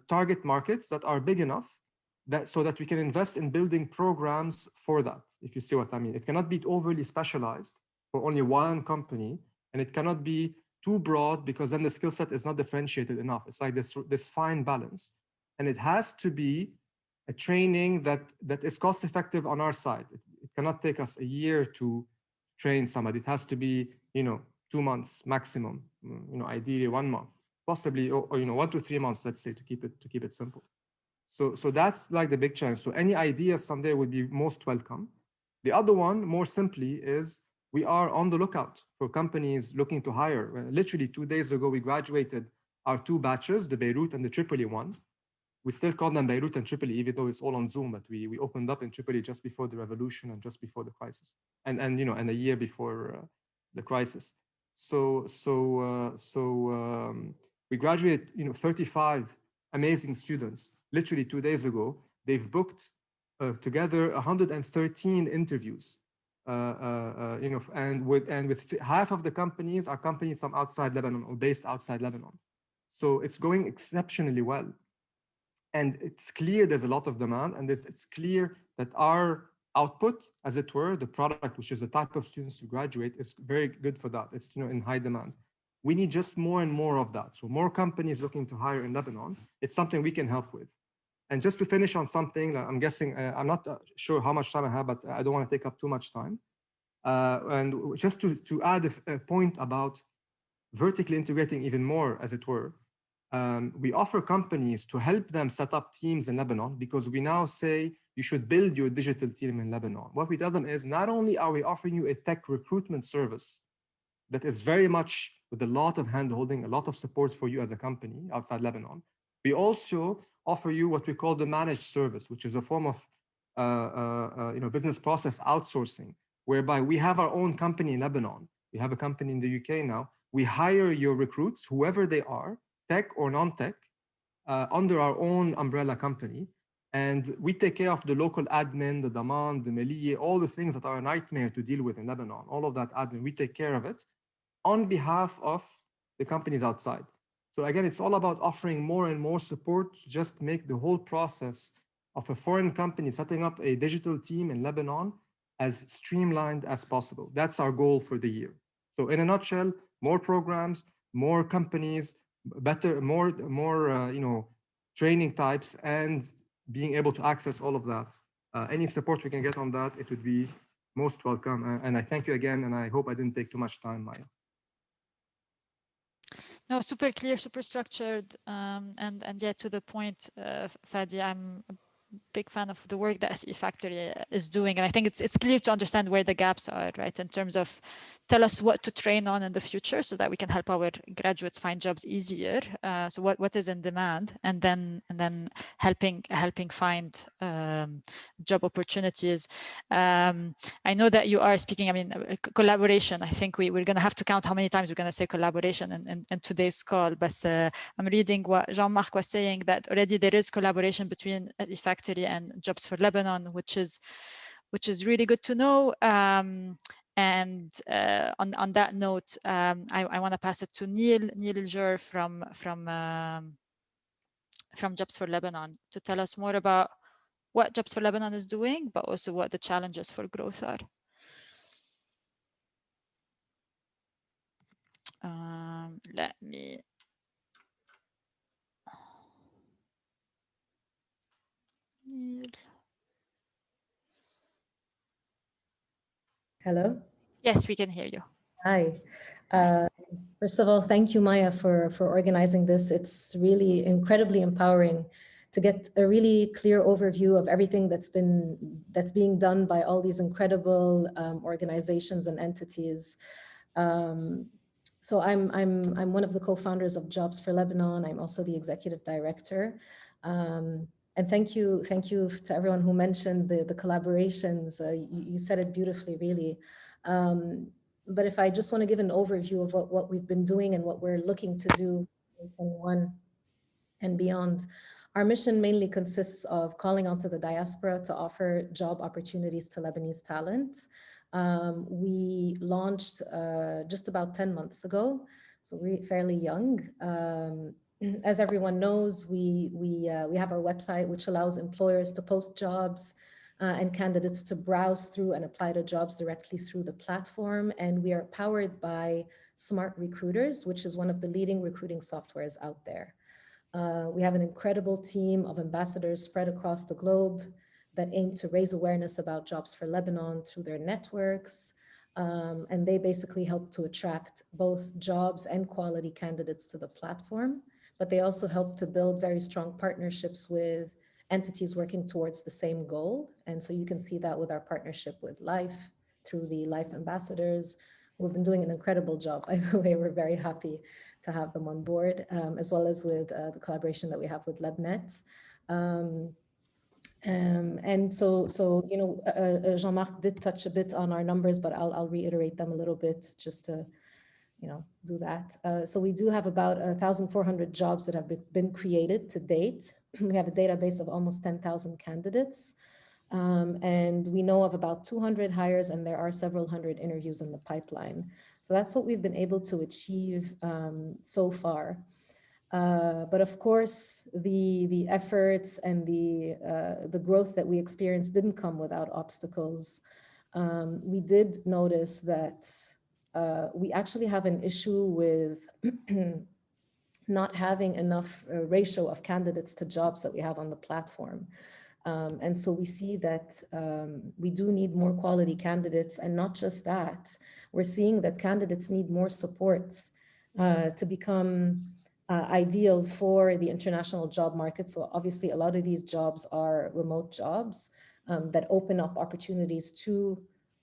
target markets that are big enough so that we can invest in building programs for that, if you see what I mean. It cannot be overly specialized for only one company, and it cannot be too broad, because then the skill set is not differentiated enough. It's like this fine balance. And it has to be a training that is cost effective on our side. It cannot take us a year to train somebody. It has to be, 2 months maximum, ideally 1 month, possibly, or 1 to 3 months, let's say, to keep it simple. So that's like the big challenge. So any ideas someday would be most welcome. The other one, more simply, is we are on the lookout for companies looking to hire. Literally 2 days ago, we graduated our 2 batches, the Beirut and the Tripoli one. We still call them Beirut and Tripoli, even though it's all on Zoom, but we opened up in Tripoli just before the revolution and just before the crisis, and a year before the crisis. So we graduate, 35 amazing students. Literally 2 days ago, they've booked together 113 interviews, and with half of the companies are companies from outside Lebanon or based outside Lebanon. So it's going exceptionally well. And it's clear there's a lot of demand, and it's clear that our output, as it were, the product, which is the type of students to graduate, is very good for that. It's in high demand. We need just more and more of that. So more companies looking to hire in Lebanon. It's something we can help with. And just to finish on something, I'm guessing, I'm not sure how much time I have, but I don't want to take up too much time. And just to add a point about vertically integrating even more, as it were, we offer companies to help them set up teams in Lebanon, because we now say you should build your digital team in Lebanon. What we tell them is, not only are we offering you a tech recruitment service that is very much with a lot of hand-holding, a lot of support for you as a company outside Lebanon, we also offer you what we call the managed service, which is a form of business process outsourcing, whereby we have our own company in Lebanon. We have a company in the UK now. We hire your recruits, whoever they are, tech or non-tech, under our own umbrella company. And we take care of the local admin, the daman, the maliye, all the things that are a nightmare to deal with in Lebanon. All of that admin, we take care of it on behalf of the companies outside. So again, it's all about offering more and more support to just make the whole process of a foreign company setting up a digital team in Lebanon as streamlined as possible. That's our goal for the year. So in a nutshell, more programs, more companies, better, more training types, and being able to access all of that. Any support we can get on that, it would be most welcome. And I thank you again, and I hope I didn't take too much time, Maya. No, super clear, super structured, and yeah, to the point, Fadi, I'm a big fan of the work that SE Factory is doing, and I think it's clear to understand where the gaps are, right? In terms of, tell us what to train on in the future so that we can help our graduates find jobs easier. So what is in demand, and then helping find job opportunities. I know that you are speaking, I mean, collaboration. I think we're going to have to count how many times we're going to say collaboration in today's call, but I'm reading what Jean-Marc was saying, that already there is collaboration between SE Factory and Jobs for Lebanon, which is really good to know. And on that note, I want to pass it to Neil Jur from Jobs for Lebanon to tell us more about what Jobs for Lebanon is doing, but also what the challenges for growth are. Let me. Neil. Hello? Yes, we can hear you. Hi. First of all, thank you, Maya, for organizing this. It's really incredibly empowering to get a really clear overview of everything that's being done by all these incredible organizations and entities. So I'm one of the co-founders of Jobs for Lebanon. I'm also the executive director. And thank you to everyone who mentioned the collaborations. You said it beautifully, really. But if I just want to give an overview of what we've been doing and what we're looking to do in 2021 and beyond, our mission mainly consists of calling onto the diaspora to offer job opportunities to Lebanese talent. We launched just about 10 months ago, so we're fairly young. As everyone knows, we have our website, which allows employers to post jobs and candidates to browse through and apply to jobs directly through the platform. And we are powered by Smart Recruiters, which is one of the leading recruiting softwares out there. We have an incredible team of ambassadors spread across the globe that aim to raise awareness about Jobs for Lebanon through their networks. And they basically help to attract both jobs and quality candidates to the platform, but they also help to build very strong partnerships with entities working towards the same goal. And so you can see that with our partnership with Life through the Life ambassadors, who've been doing an incredible job. By the way, we're very happy to have them on board, as well as with the collaboration that we have with Lebnet. And so you know, Jean-Marc did touch a bit on our numbers, but I'll reiterate them a little bit just to, you know, do that. So we do have about 1,400 jobs that have been created to date. We have a database of almost 10,000 candidates. And we know of about 200 hires, and there are several hundred interviews in the pipeline. So that's what we've been able to achieve so far. But of course, the efforts and the growth that we experienced didn't come without obstacles. We did notice that we actually have an issue with not having enough ratio of candidates to jobs that we have on the platform. And so we see that we do need more quality candidates, and not just that, we're seeing that candidates need more support to become ideal for the international job market. So obviously a lot of these jobs are remote jobs that open up opportunities to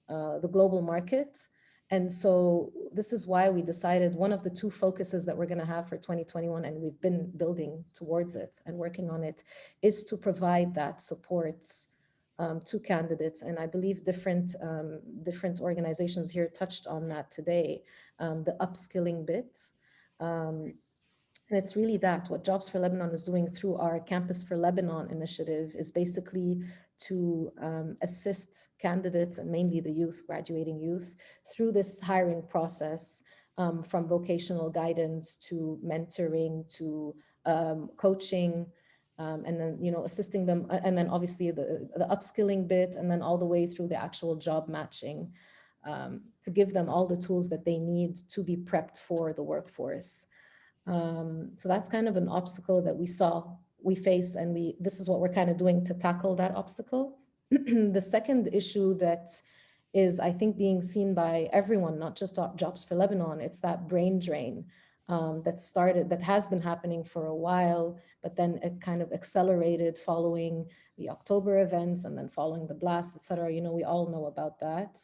the global market. And so this is why we decided one of the two focuses that we're going to have for 2021, and we've been building towards it and working on it, is to provide that support to candidates. And I believe different organizations here touched on that today, the upskilling bit. And it's really that what Jobs for Lebanon is doing through our Campus for Lebanon initiative is basically to assist candidates, and mainly the youth, graduating youth, through this hiring process, from vocational guidance to mentoring to coaching, and then, you know, assisting them, and then obviously the upskilling bit, and then all the way through the actual job matching, to give them all the tools that they need to be prepped for the workforce. So that's kind of an obstacle that we face, and this is what we're kind of doing to tackle that obstacle. The second issue that is, I think, being seen by everyone, not just Jobs for Lebanon, it's that brain drain that has been happening for a while, but then it kind of accelerated following the October events and then following the blast, et cetera. You know, we all know about that.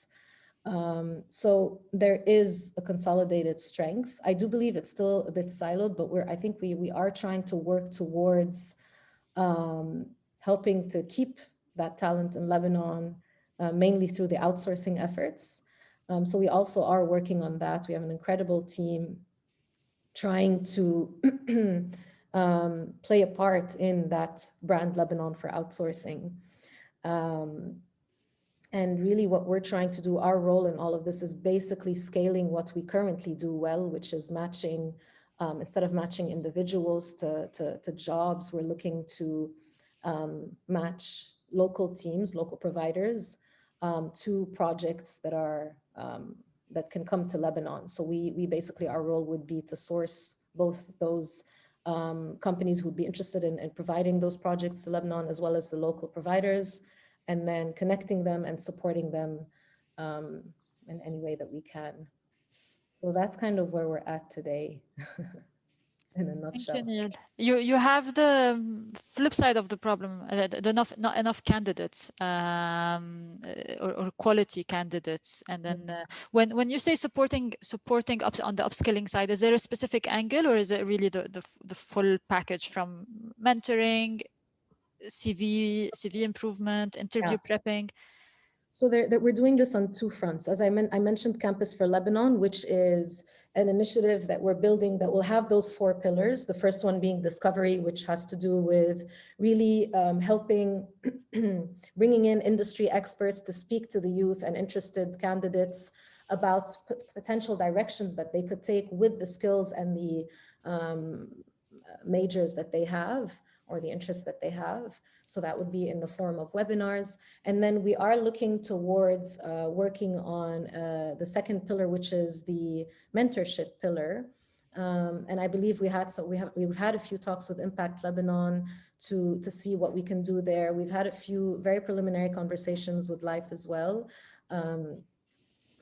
So there is a consolidated strength. I do believe it's still a bit siloed, but I think we are trying to work towards helping to keep that talent in Lebanon, mainly through the outsourcing efforts. So we also are working on that. We have an incredible team trying to play a part in that brand Lebanon for outsourcing. And really what we're trying to do, our role in all of this is basically scaling what we currently do well, which is matching, instead of matching individuals to jobs, we're looking to match local teams, local providers to projects that are, that can come to Lebanon. So we basically, our role would be to source both those companies who would be interested in providing those projects to Lebanon, as well as the local providers, and then connecting them and supporting them in any way that we can. So that's kind of where we're at today in a nutshell. Thank you, Neil. You have the flip side of the problem, not enough candidates or quality candidates. And then when you say supporting up on the upskilling side, is there a specific angle, or is it really the full package from mentoring, CV improvement, interview prepping? So we're doing this on two fronts. As I mentioned Campus for Lebanon, which is an initiative that we're building that will have those four pillars. The first one being discovery, which has to do with really helping, bringing in industry experts to speak to the youth and interested candidates about potential directions that they could take with the skills and the majors that they have, or the interests that they have. So that would be in the form of webinars. And then we are looking towards working on the second pillar, which is the mentorship pillar. And I believe we've had a few talks with Impact Lebanon to see what we can do there. We've had a few very preliminary conversations with Life as well, or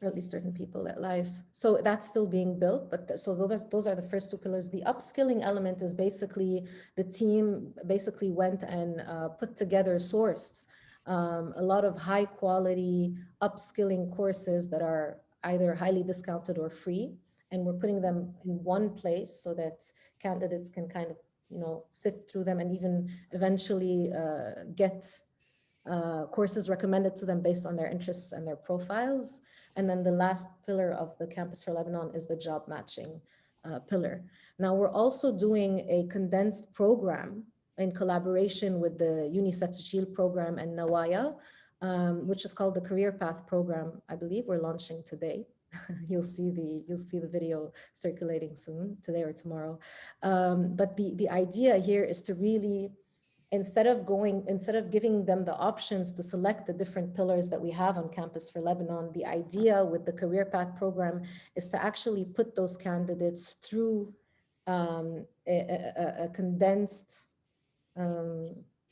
at least certain people at Life. So that's still being built, but so those are the first two pillars. The upskilling element is basically the team basically went and put together, sourced a lot of high quality upskilling courses that are either highly discounted or free. And we're putting them in one place so that candidates can kind of, sift through them and even eventually get courses recommended to them based on their interests and their profiles. And then the last pillar of the Campus for Lebanon is the job matching pillar. Now we're also doing a condensed program in collaboration with the UNICEF Shield program and Nawaya, which is called the Career Path program. I believe we're launching today. You'll see the video circulating soon, today or tomorrow. But the idea here is to really, instead of giving them the options to select the different pillars that we have on Campus for Lebanon, the idea with the Career Path program is to actually put those candidates through a condensed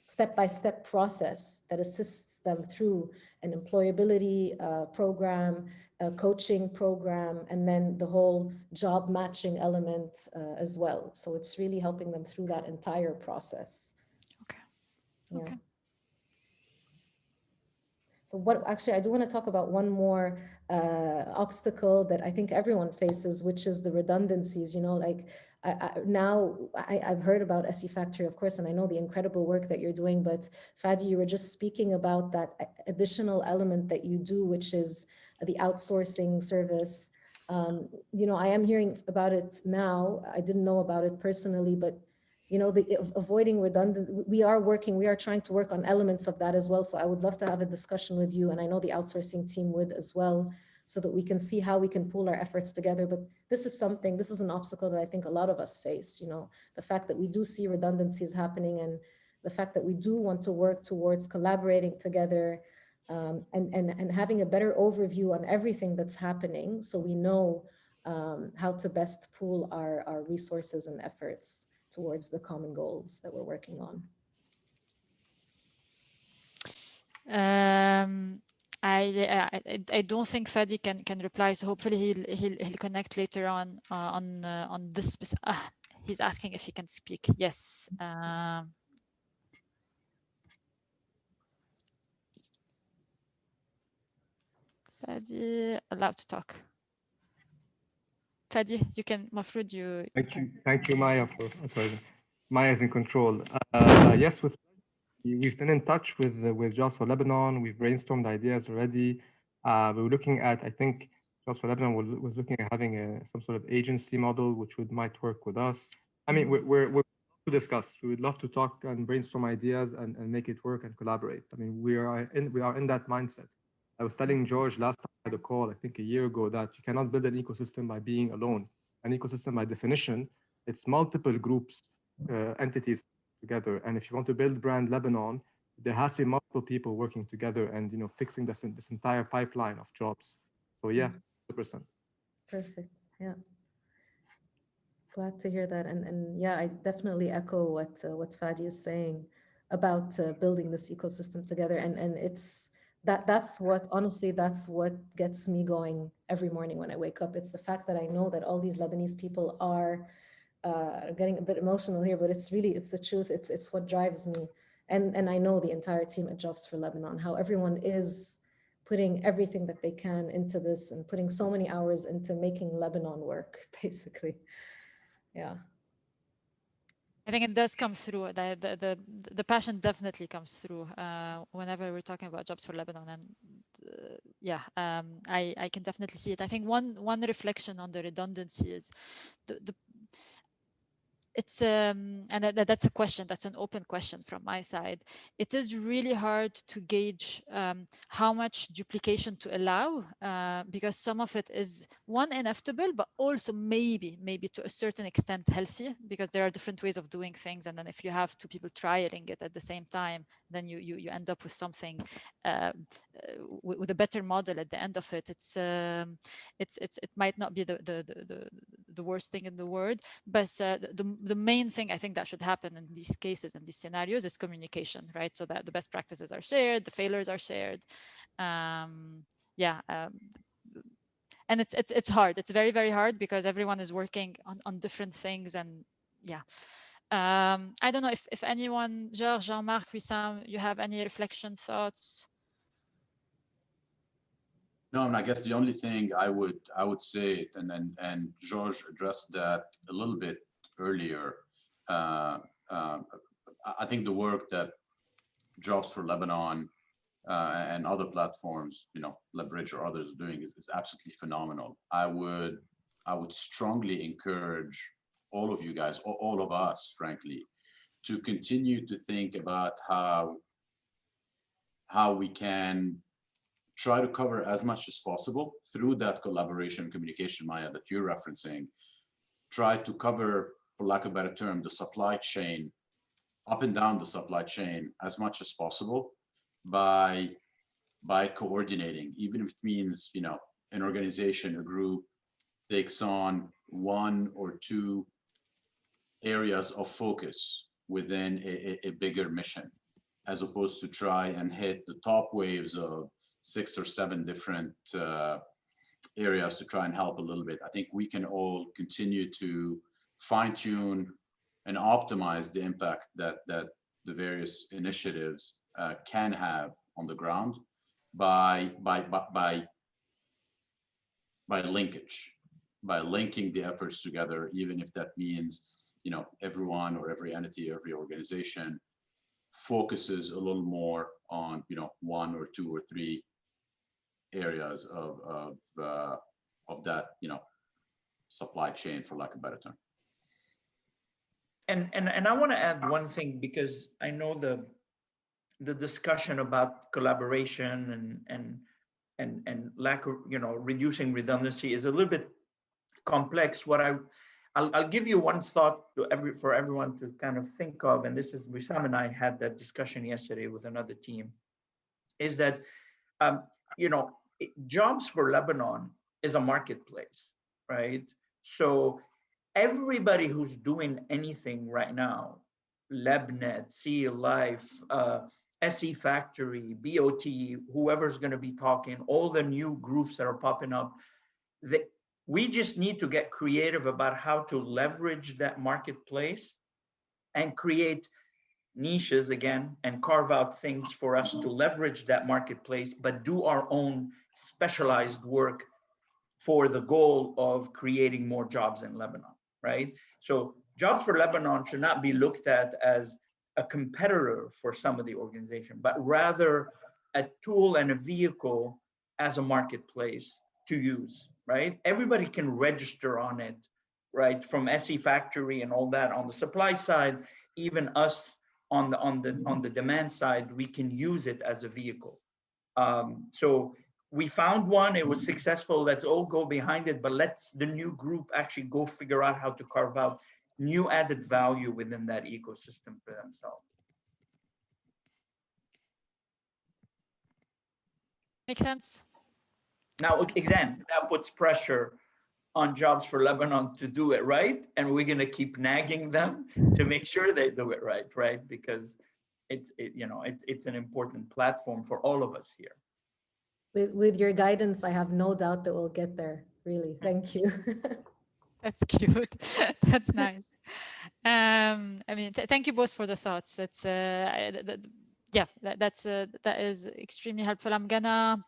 step-by-step process that assists them through an employability program, a coaching program, and then the whole job matching element as well. So it's really helping them through that entire process. Okay. Yeah. Okay. So actually, I do want to talk about one more obstacle that I think everyone faces, which is the redundancies. I've heard about SE Factory, of course, and I know the incredible work that you're doing, but Fadi, you were just speaking about that additional element that you do, which is the outsourcing service. I am hearing about it now. I didn't know about it personally, but avoiding redundant, we are trying to work on elements of that as well. So I would love to have a discussion with you, and I know the outsourcing team would as well, so that we can see how we can pool our efforts together. But this is an obstacle that I think a lot of us face, the fact that we do see redundancies happening, and the fact that we do want to work towards collaborating together, and having a better overview on everything that's happening, so we know how to best pool our resources and efforts towards the common goals that we're working on. I don't think Fadi can reply, so hopefully he'll connect later on this. He's asking if he can speak. Yes. Fadi, allowed to talk. Fadi, you can. Mafroud, you. Thank you, Maya. Maya is in control. Yes, we've been in touch with Jobs for Lebanon. We've brainstormed ideas already. We were looking at, I think, Jobs for Lebanon was looking at having some sort of agency model, which might work with us. I mean, we're to discuss. We would love to talk and brainstorm ideas and make it work and collaborate. I mean, we are in that mindset. I was telling George last time I had a call, I think a year ago, that you cannot build an ecosystem by being alone. An ecosystem, by definition, it's multiple groups, entities together. And if you want to build brand Lebanon, there has to be multiple people working together and fixing this entire pipeline of jobs. So yeah, 100%. Perfect. Yeah. Glad to hear that. And yeah, I definitely echo what Fadi is saying about building this ecosystem together. And it's that's what gets me going every morning when I wake up. It's the fact that I know that all these Lebanese people are getting a bit emotional here, but it's the truth. It's what drives me. And I know the entire team at Jobs for Lebanon, how everyone is putting everything that they can into this and putting so many hours into making Lebanon work, basically. Yeah. I think it does come through. The passion definitely comes through whenever we're talking about Jobs for Lebanon, and I can definitely see it. I think one reflection on the redundancy is it's and that's a question, that's an open question from my side. It is really hard to gauge how much duplication to allow, because some of it is inevitable, but also maybe to a certain extent healthy, because there are different ways of doing things, and then if you have two people trialing it at the same time, then you end up with something with a better model at the end of it. It might not be the worst thing in the world, but the main thing I think that should happen in these cases and these scenarios is communication, right? So that the best practices are shared, the failures are shared. And it's hard. It's very, very hard because everyone is working on different things, and yeah. I don't know if anyone, George, Jean-Marc, Wissam, you have any reflection, thoughts? No, and I guess the only thing I would say, and George addressed that a little bit earlier. I think the work that Jobs for Lebanon and other platforms, Leverage or others, are doing is absolutely phenomenal. I would strongly encourage all of you guys, or all of us, frankly, to continue to think about how we can try to cover as much as possible through that collaboration communication, Maya, that you're referencing. Try to cover, for lack of a better term, the supply chain, up and down the supply chain as much as possible by coordinating, even if it means, an organization, a group takes on one or two areas of focus within a bigger mission, as opposed to try and hit the top waves of 6 or 7 different areas to try and help a little bit. I think we can all continue to fine tune and optimize the impact that the various initiatives can have on the ground by linkage, by linking the efforts together, even if that means, everyone or every entity, every organization focuses a little more on, 1 or 2 or 3 areas of that, supply chain, for lack of a better term. And I want to add one thing, because I know the discussion about collaboration and lack of, reducing redundancy is a little bit complex. I'll give you one thought for everyone to kind of think of, and this is, Wissam and I had that discussion yesterday with another team, is that, Jobs for Lebanon is a marketplace, right? So everybody who's doing anything right now, Lebnet, Seal Life, SE Factory, BOT, whoever's going to be talking, all the new groups that are popping up, we just need to get creative about how to leverage that marketplace and create niches again and carve out things for us to leverage that marketplace, but do our own specialized work for the goal of creating more jobs in Lebanon, right? So Jobs for Lebanon should not be looked at as a competitor for some of the organization, but rather a tool and a vehicle as a marketplace to use, right? Everybody can register on it, right? From SE Factory and all that on the supply side, even us on the demand side, we can use it as a vehicle. So we found one, it was successful, let's all go behind it, but let's the new group actually go figure out how to carve out new added value within that ecosystem for themselves. Makes sense. Now, again, that puts pressure on Jobs for Lebanon to do it right, and we're going to keep nagging them to make sure they do it right? Because it's an important platform for all of us here. With your guidance, I have no doubt that we'll get there. Really, thank you. That's cute. That's nice. Thank you both for the thoughts. It's that is extremely helpful. I'm gonna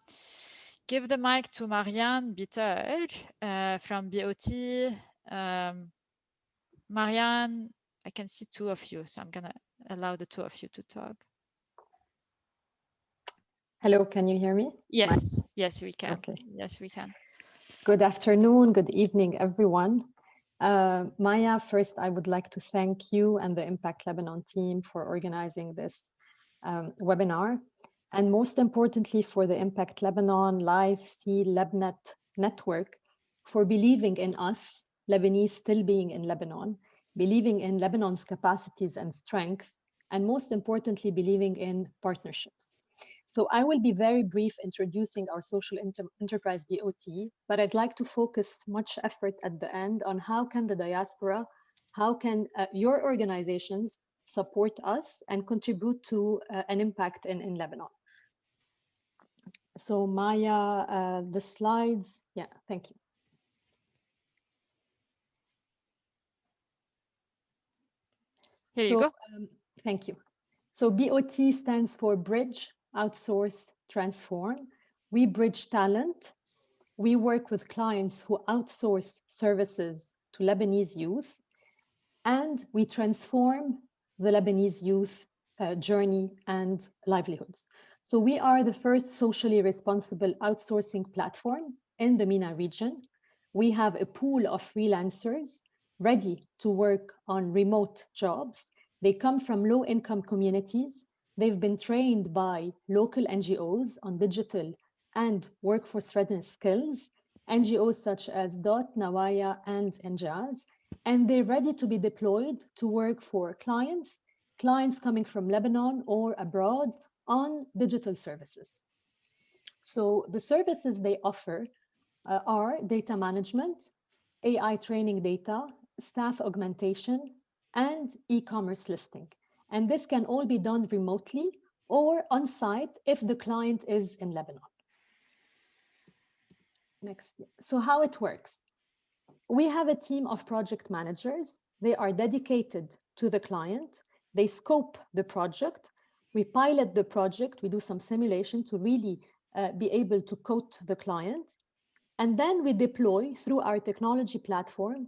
give the mic to Marianne Bitter from BOT. Marianne, I can see 2 of you, so I'm gonna allow the 2 of you to talk. Hello, can you hear me? Yes, we can. Okay. Yes, we can. Good afternoon, good evening, everyone. Maya, first, I would like to thank you and the Impact Lebanon team for organizing this webinar. And most importantly, for the Impact Lebanon Live C Lebnet network for believing in us, Lebanese still being in Lebanon, believing in Lebanon's capacities and strengths, and most importantly, believing in partnerships. So I will be very brief introducing our social enterprise BOT, but I'd like to focus much effort at the end on how can the diaspora, how can your organizations support us and contribute to an impact in Lebanon. So Maya, the slides, yeah, thank you. Here you go. Thank you. So BOT stands for Bridge, Outsource, Transform. We bridge talent. We work with clients who outsource services to Lebanese youth, and we transform the Lebanese youth journey and livelihoods. So we are the first socially responsible outsourcing platform in the MENA region. We have a pool of freelancers ready to work on remote jobs. They come from low-income communities. They've been trained by local NGOs on digital and workforce readiness skills, NGOs such as DOT, Nawaya, and Injaz, and they're ready to be deployed to work for clients coming from Lebanon or abroad on digital services. So the services they offer are data management, AI training data, staff augmentation, and e-commerce listing. And this can all be done remotely or on-site if the client is in Lebanon. Next. So how it works. We have a team of project managers. They are dedicated to the client. They scope the project. We pilot the project. We do some simulation to really be able to quote the client. And then we deploy through our technology platform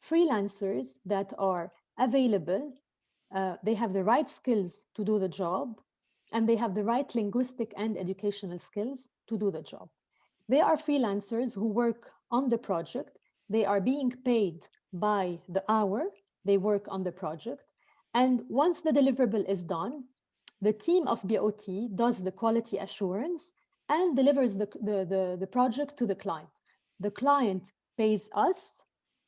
freelancers that are available. They have the right skills to do the job, and they have the right linguistic and educational skills to do the job. They are freelancers who work on the project. They are being paid by the hour they work on the project. And once the deliverable is done, the team of BOT does the quality assurance and delivers the project to the client. The client pays us,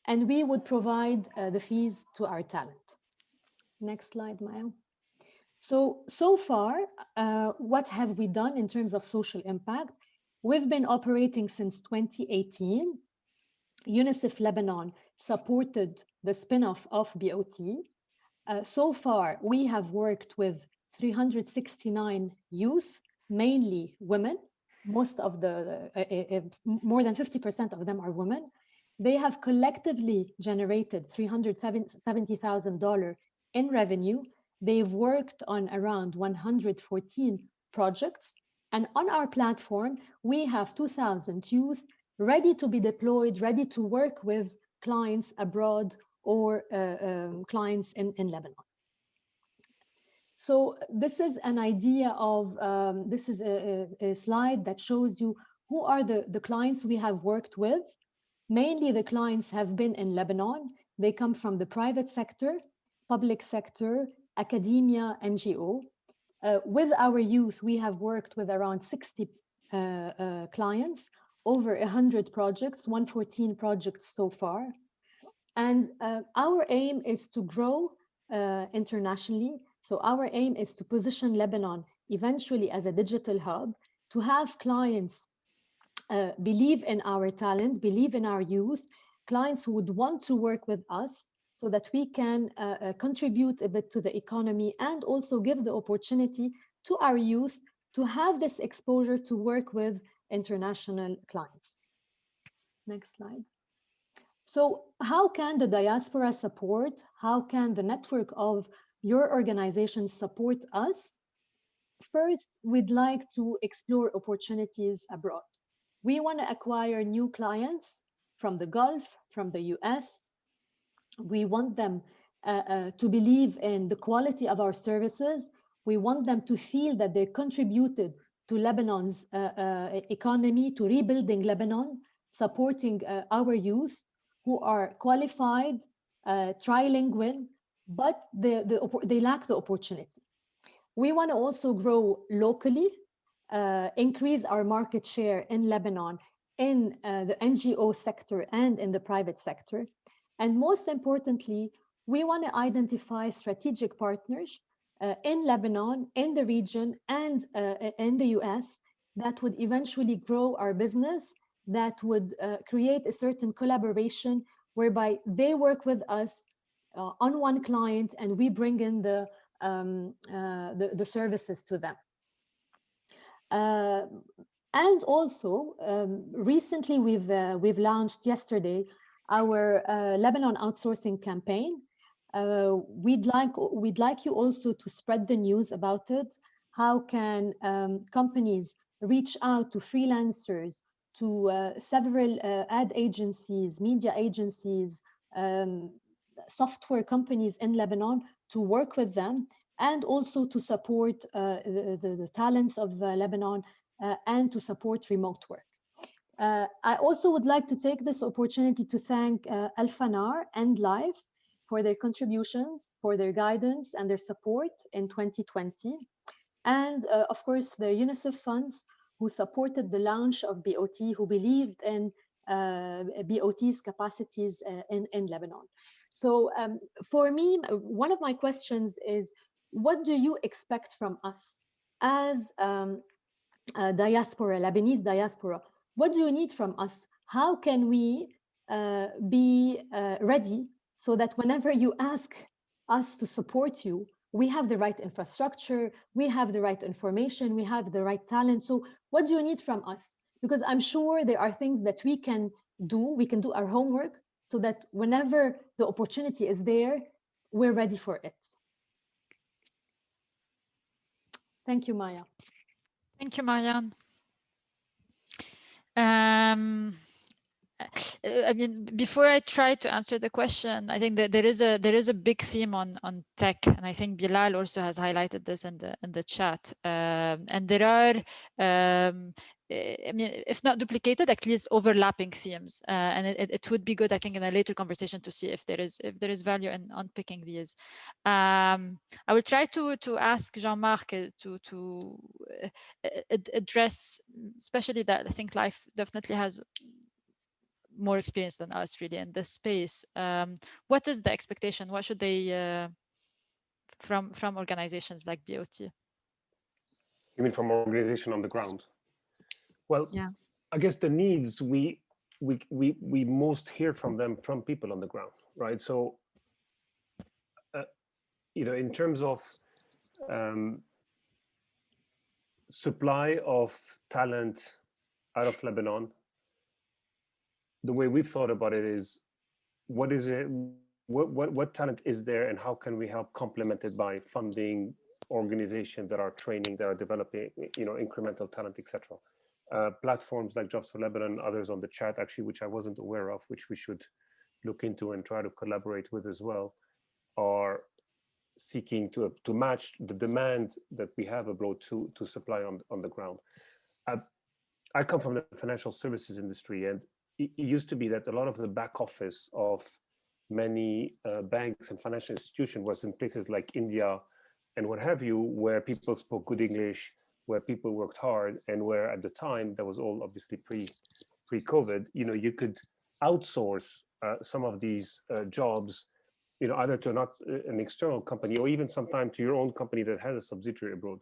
and we would provide the fees to our talent. Next slide, Maya. So far, what have we done in terms of social impact? We've been operating since 2018. UNICEF Lebanon supported the spin-off of BOT. So far, we have worked with 369 youth, mainly women. Most of more than 50% of them are women. They have collectively generated $370,000 in revenue. They've worked on around 114 projects. And on our platform, we have 2,000 youth ready to be deployed, ready to work with clients abroad or clients in Lebanon. So this is an idea of, this is a slide that shows you who are the clients we have worked with. Mainly the clients have been in Lebanon. They come from the private sector, public sector, academia, NGO. With our youth, we have worked with around 60 clients, over 100 projects, 114 projects so far. And our aim is to grow internationally. So our aim is to position Lebanon eventually as a digital hub, to have clients believe in our talent, believe in our youth, clients who would want to work with us so that we can contribute a bit to the economy and also give the opportunity to our youth to have this exposure to work with international clients. Next slide. So how can the diaspora support? How can the network of your organization support us? First, we'd like to explore opportunities abroad. We want to acquire new clients from the Gulf, from the US. We want them to believe in the quality of our services. We want them to feel that they contributed to Lebanon's economy, to rebuilding Lebanon, supporting our youth. who are qualified, trilingual, but they lack the opportunity. We want to also grow locally, increase our market share in Lebanon, in the NGO sector and in the private sector. And most importantly, we want to identify strategic partners in Lebanon, in the region, and in the US that would eventually grow our business, that would create a certain collaboration whereby they work with us on one client and we bring in the services to them. And also, recently we've launched yesterday our Lebanon outsourcing campaign. We'd like you also to spread the news about it. How can companies reach out to freelancers, to several ad agencies, media agencies, software companies in Lebanon to work with them, and also to support the talents of Lebanon and to support remote work. I also would like to take this opportunity to thank Al-Fanar and Life for their contributions, for their guidance and their support in 2020. And of course, the UNICEF funds who supported the launch of BOT, who believed in BOT's capacities in Lebanon. So for me, one of my questions is, what do you expect from us as diaspora, Lebanese diaspora? What do you need from us? How can we be ready so that whenever you ask us to support you, we have the right infrastructure, we have the right information, we have the right talent. So what do you need from us? Because I'm sure there are things that we can do our homework so that whenever the opportunity is there, we're ready for it. Thank you, Maya. Thank you, Marianne. I mean, before I try to answer the question, I think that there is a big theme on tech, and I think Bilal also has highlighted this in the chat. And there are, I mean, if not duplicated, at least overlapping themes. And it would be good, I think, in a later conversation to see if there is value in unpicking these. I will try to ask Jean-Marc to address, especially that I think Life definitely has more experience than us really in this space. What is the expectation? What should they from organizations like BOT? You mean from organization on the ground? Well, yeah. I guess the needs we most hear from them from people on the ground, right? So, you know, in terms of supply of talent out of Lebanon, the way we've thought about it is, what is it? What talent is there, and how can we help complement it by funding organizations that are training, that are developing, you know, incremental talent, etc. Platforms like Jobs for Lebanon, others on the chat actually, which I wasn't aware of, which we should look into and try to collaborate with as well, are seeking to match the demand that we have abroad to supply on the ground. I come from the financial services industry, and it used to be that a lot of the back office of many banks and financial institutions was in places like India and what have you, where people spoke good English, where people worked hard, and where at the time, that was all obviously pre-COVID, you know, you could outsource some of these jobs, you know, either to not an external company or even sometimes to your own company that has a subsidiary abroad.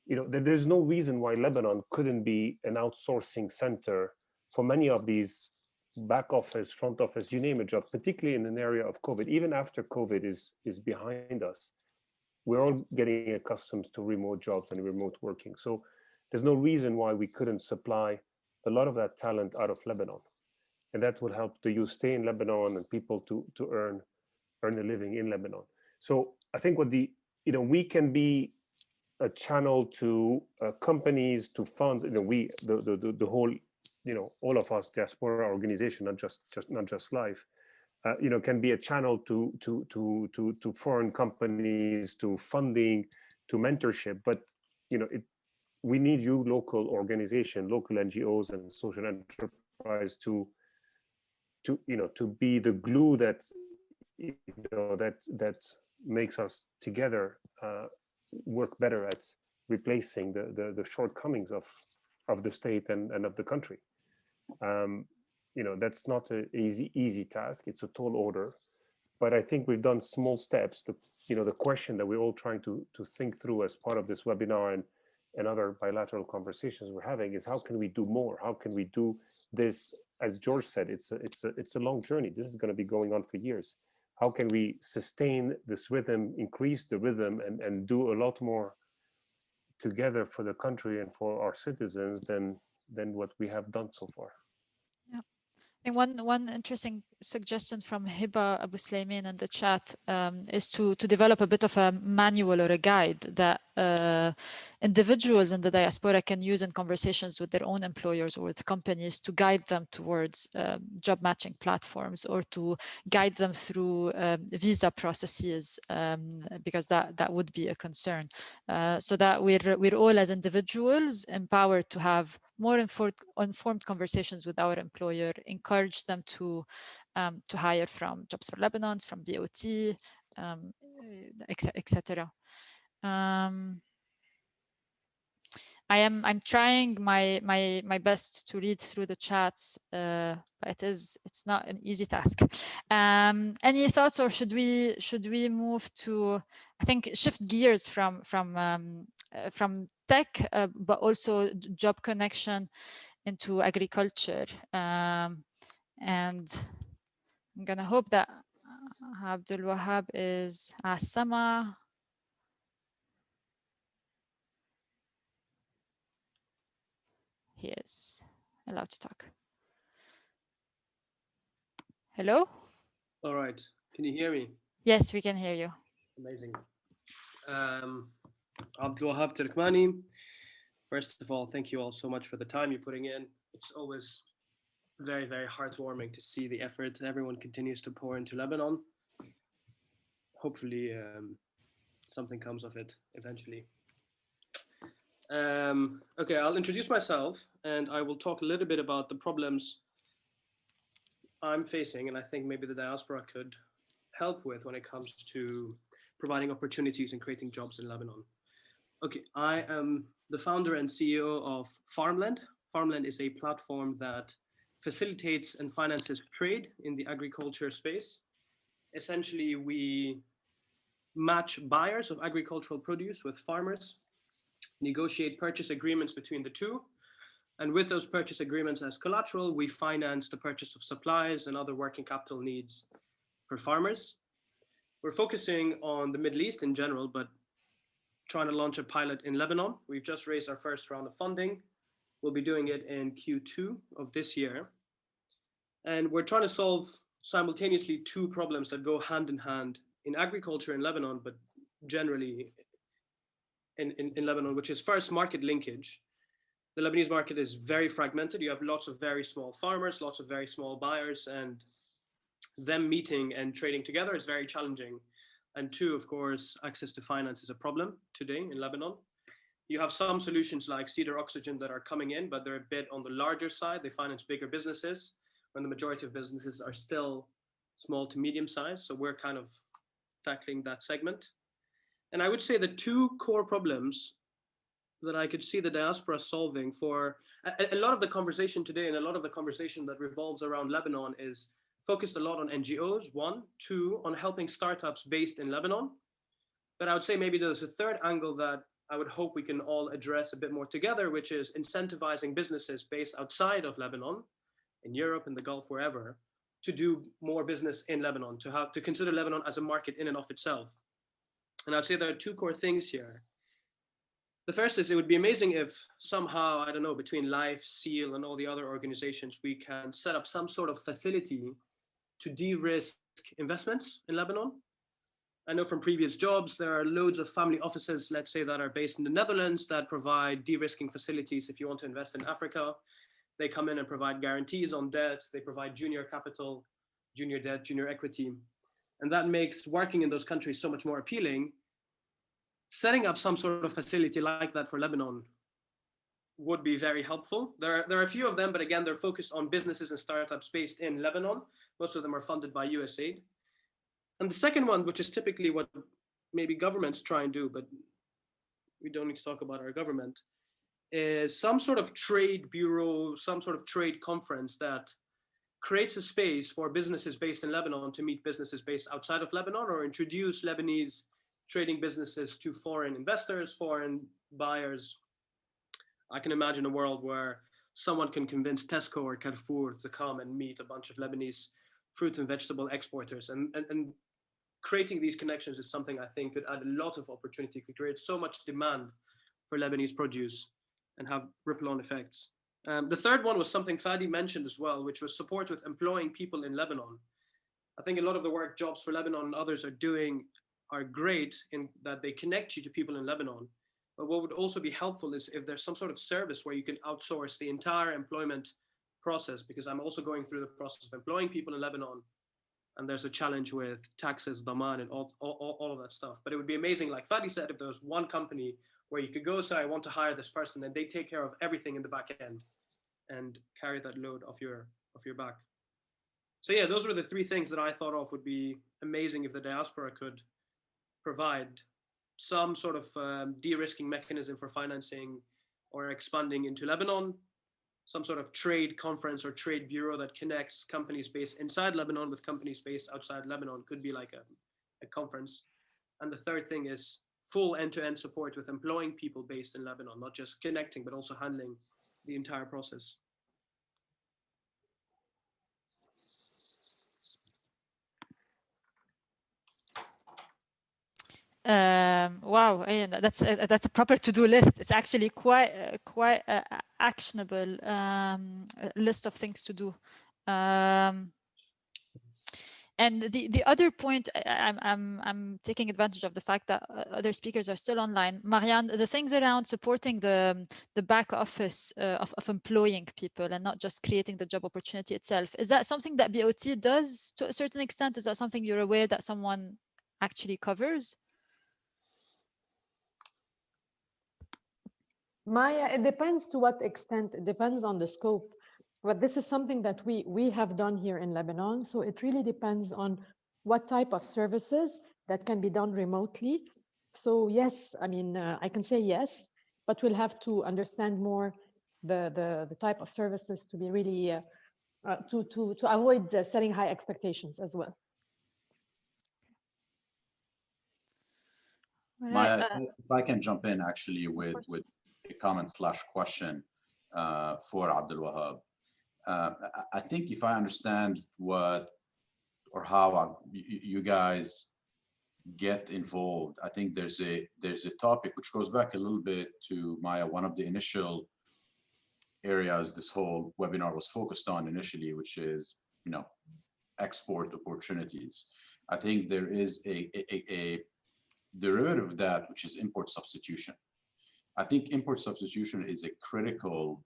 You know, there's no reason why Lebanon couldn't be an outsourcing center for many of these back office, front office, you name it, job, particularly in an area of COVID. Even after COVID is behind us, we're all getting accustomed to remote jobs and remote working. So there's no reason why we couldn't supply a lot of that talent out of Lebanon. And that would help the youth stay in Lebanon and people to earn a living in Lebanon. So I think what you know, we can be a channel to companies, to funds, you know, the whole, you know, all of us diaspora organization, not just Life, you know, can be a channel to foreign companies, to funding, to mentorship. But you know, we need you, local organization, local NGOs and social enterprise, to to be the glue that that makes us together work better at replacing the shortcomings of the state and of the country. That's not an easy task. It's a tall order, but I think we've done small steps. The question that we're all trying to think through as part of this webinar and other bilateral conversations we're having is, how can we do more? How can we do this? As George said, it's a long journey. This is going to be going on for years. How can we sustain this rhythm, increase the rhythm, and do a lot more together for the country and for our citizens than what we have done so far? Yeah. I think one interesting suggestion from Hiba Abu Slaymin in the chat is to develop a bit of a manual or a guide that individuals in the diaspora can use in conversations with their own employers or with companies to guide them towards job matching platforms, or to guide them through visa processes, because that would be a concern, so that we're all as individuals empowered to have more informed conversations with our employer, encourage them to hire from Jobs for Lebanon, from BOT, etc. I'm trying my best to read through the chats, but it's not an easy task. Any thoughts, or should we move to, I think, shift gears from tech, but also job connection into agriculture, and I'm gonna hope that Abdul Wahab is Asama. He is allowed to talk. Hello? All right. Can you hear me? Yes, we can hear you. Amazing. Abdul Wahab Turkmani. First of all, thank you all so much for the time you're putting in. It's always very, very heartwarming to see the effort everyone continues to pour into Lebanon. Hopefully something comes of it eventually. Okay, I'll introduce myself and I will talk a little bit about the problems I'm facing, and I think maybe the diaspora could help with when it comes to providing opportunities and creating jobs in Lebanon. Okay, I am the founder and CEO of Farmland. Farmland is a platform that facilitates and finances trade in the agriculture space. Essentially, we match buyers of agricultural produce with farmers, negotiate purchase agreements between the two, and with those purchase agreements as collateral, we finance the purchase of supplies and other working capital needs for farmers. We're focusing on the Middle East in general, but trying to launch a pilot in Lebanon. We've just raised our first round of funding. We'll be doing it in Q2 of this year. And we're trying to solve simultaneously two problems that go hand in hand in agriculture in Lebanon, but generally in Lebanon, which is first, market linkage. The Lebanese market is very fragmented. You have lots of very small farmers, lots of very small buyers, and them meeting and trading together is very challenging. And two, of course, access to finance is a problem today in Lebanon. You have some solutions like Cedar Oxygen that are coming in, but they're a bit on the larger side. They finance bigger businesses when the majority of businesses are still small to medium size. So we're kind of tackling that segment. And I would say the two core problems that I could see the diaspora solving for a lot of the conversation today, and a lot of the conversation that revolves around Lebanon is focused a lot on NGOs, one, two, on helping startups based in Lebanon. But I would say maybe there's a third angle that I would hope we can all address a bit more together, which is incentivizing businesses based outside of Lebanon, in Europe, in the Gulf, wherever, to do more business in Lebanon, to consider Lebanon as a market in and of itself. And I'd say there are two core things here. The first is, it would be amazing if somehow, I don't know, between LIFE, SEAL, and all the other organizations, we can set up some sort of facility to de-risk investments in Lebanon. I know from previous jobs, there are loads of family offices, let's say, that are based in the Netherlands that provide de-risking facilities if you want to invest in Africa. They come in and provide guarantees on debt. They provide junior capital, junior debt, junior equity. And that makes working in those countries so much more appealing. Setting up some sort of facility like that for Lebanon would be very helpful. There are a few of them, but again, they're focused on businesses and startups based in Lebanon. Most of them are funded by USAID. And the second one, which is typically what maybe governments try and do, but we don't need to talk about our government, is some sort of trade bureau, some sort of trade conference that creates a space for businesses based in Lebanon to meet businesses based outside of Lebanon, or introduce Lebanese trading businesses to foreign investors, foreign buyers. I can imagine a world where someone can convince Tesco or Carrefour to come and meet a bunch of Lebanese fruit and vegetable exporters. And creating these connections is something I think could add a lot of opportunity, could create so much demand for Lebanese produce and have ripple-on effects. The third one was something Fadi mentioned as well, which was support with employing people in Lebanon. I think a lot of the work Jobs for Lebanon and others are doing are great in that they connect you to people in Lebanon. But what would also be helpful is if there's some sort of service where you can outsource the entire employment process, because I'm also going through the process of employing people in Lebanon, and there's a challenge with taxes, daman, and all of that stuff. But it would be amazing, like Fadi said, if there was one company where you could go say, I want to hire this person, and they take care of everything in the back end and carry that load off your back. So yeah, those were the three things that I thought of would be amazing if the diaspora could provide some sort of de-risking mechanism for financing or expanding into Lebanon, some sort of trade conference or trade bureau that connects companies based inside Lebanon with companies based outside Lebanon, could be like a conference. And the third thing is full end-to-end support with employing people based in Lebanon, not just connecting, but also handling the entire process. Wow, that's a proper to-do list. It's actually quite actionable list of things to do. And the other point, I'm taking advantage of the fact that other speakers are still online. Marianne, the things around supporting the back office of employing people and not just creating the job opportunity itself, is that something that BOT does to a certain extent? Is that something you're aware that someone actually covers? Maya, it depends to what extent. It depends on the scope. But this is something that we have done here in Lebanon. So it really depends on what type of services that can be done remotely. So yes, I mean, I can say yes, but we'll have to understand more the type of services to be really, to avoid setting high expectations as well. Maya, if I can jump in actually with a comment/question for Abdul Wahab. I think if I understand what or how you guys get involved, I think there's a topic which goes back a little bit to Maya, one of the initial areas this whole webinar was focused on initially, which is, you know, export opportunities. I think there is a derivative of that, which is import substitution. I think import substitution is a critical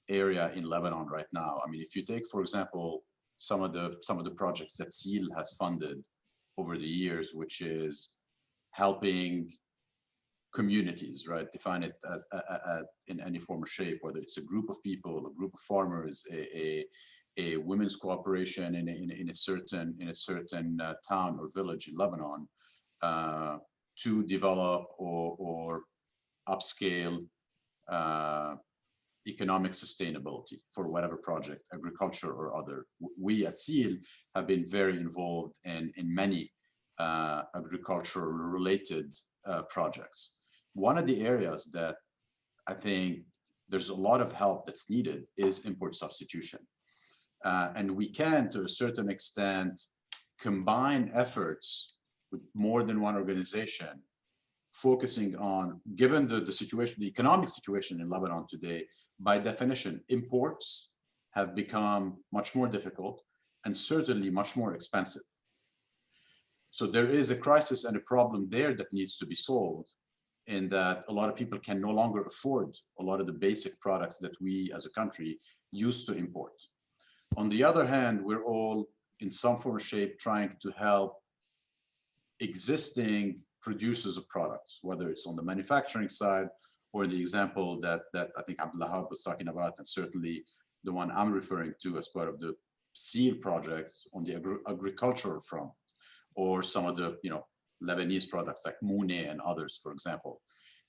area in Lebanon right now. I mean, if you take, for example, some of the projects that SEAL has funded over the years, which is helping communities, right? Define it as in any form or shape, whether it's a group of people, a group of farmers, a women's cooperation in a certain town or village in Lebanon, to develop or upscale economic sustainability for whatever project, agriculture or other. We at SEAL have been very involved in many agricultural related projects. One of the areas that I think there's a lot of help that's needed is import substitution. And we can, to a certain extent, combine efforts with more than one organization, focusing on, given the situation, the economic situation in Lebanon today, by definition, imports have become much more difficult and certainly much more expensive. So there is a crisis and a problem there that needs to be solved, in that a lot of people can no longer afford a lot of the basic products that we as a country used to import. On the other hand, we're all in some form or shape trying to help existing producers of products, whether it's on the manufacturing side or the example that I think Abdullah was talking about, and certainly the one I'm referring to as part of the SEAL project on the agricultural front, or some of the Lebanese products like Moune and others, for example.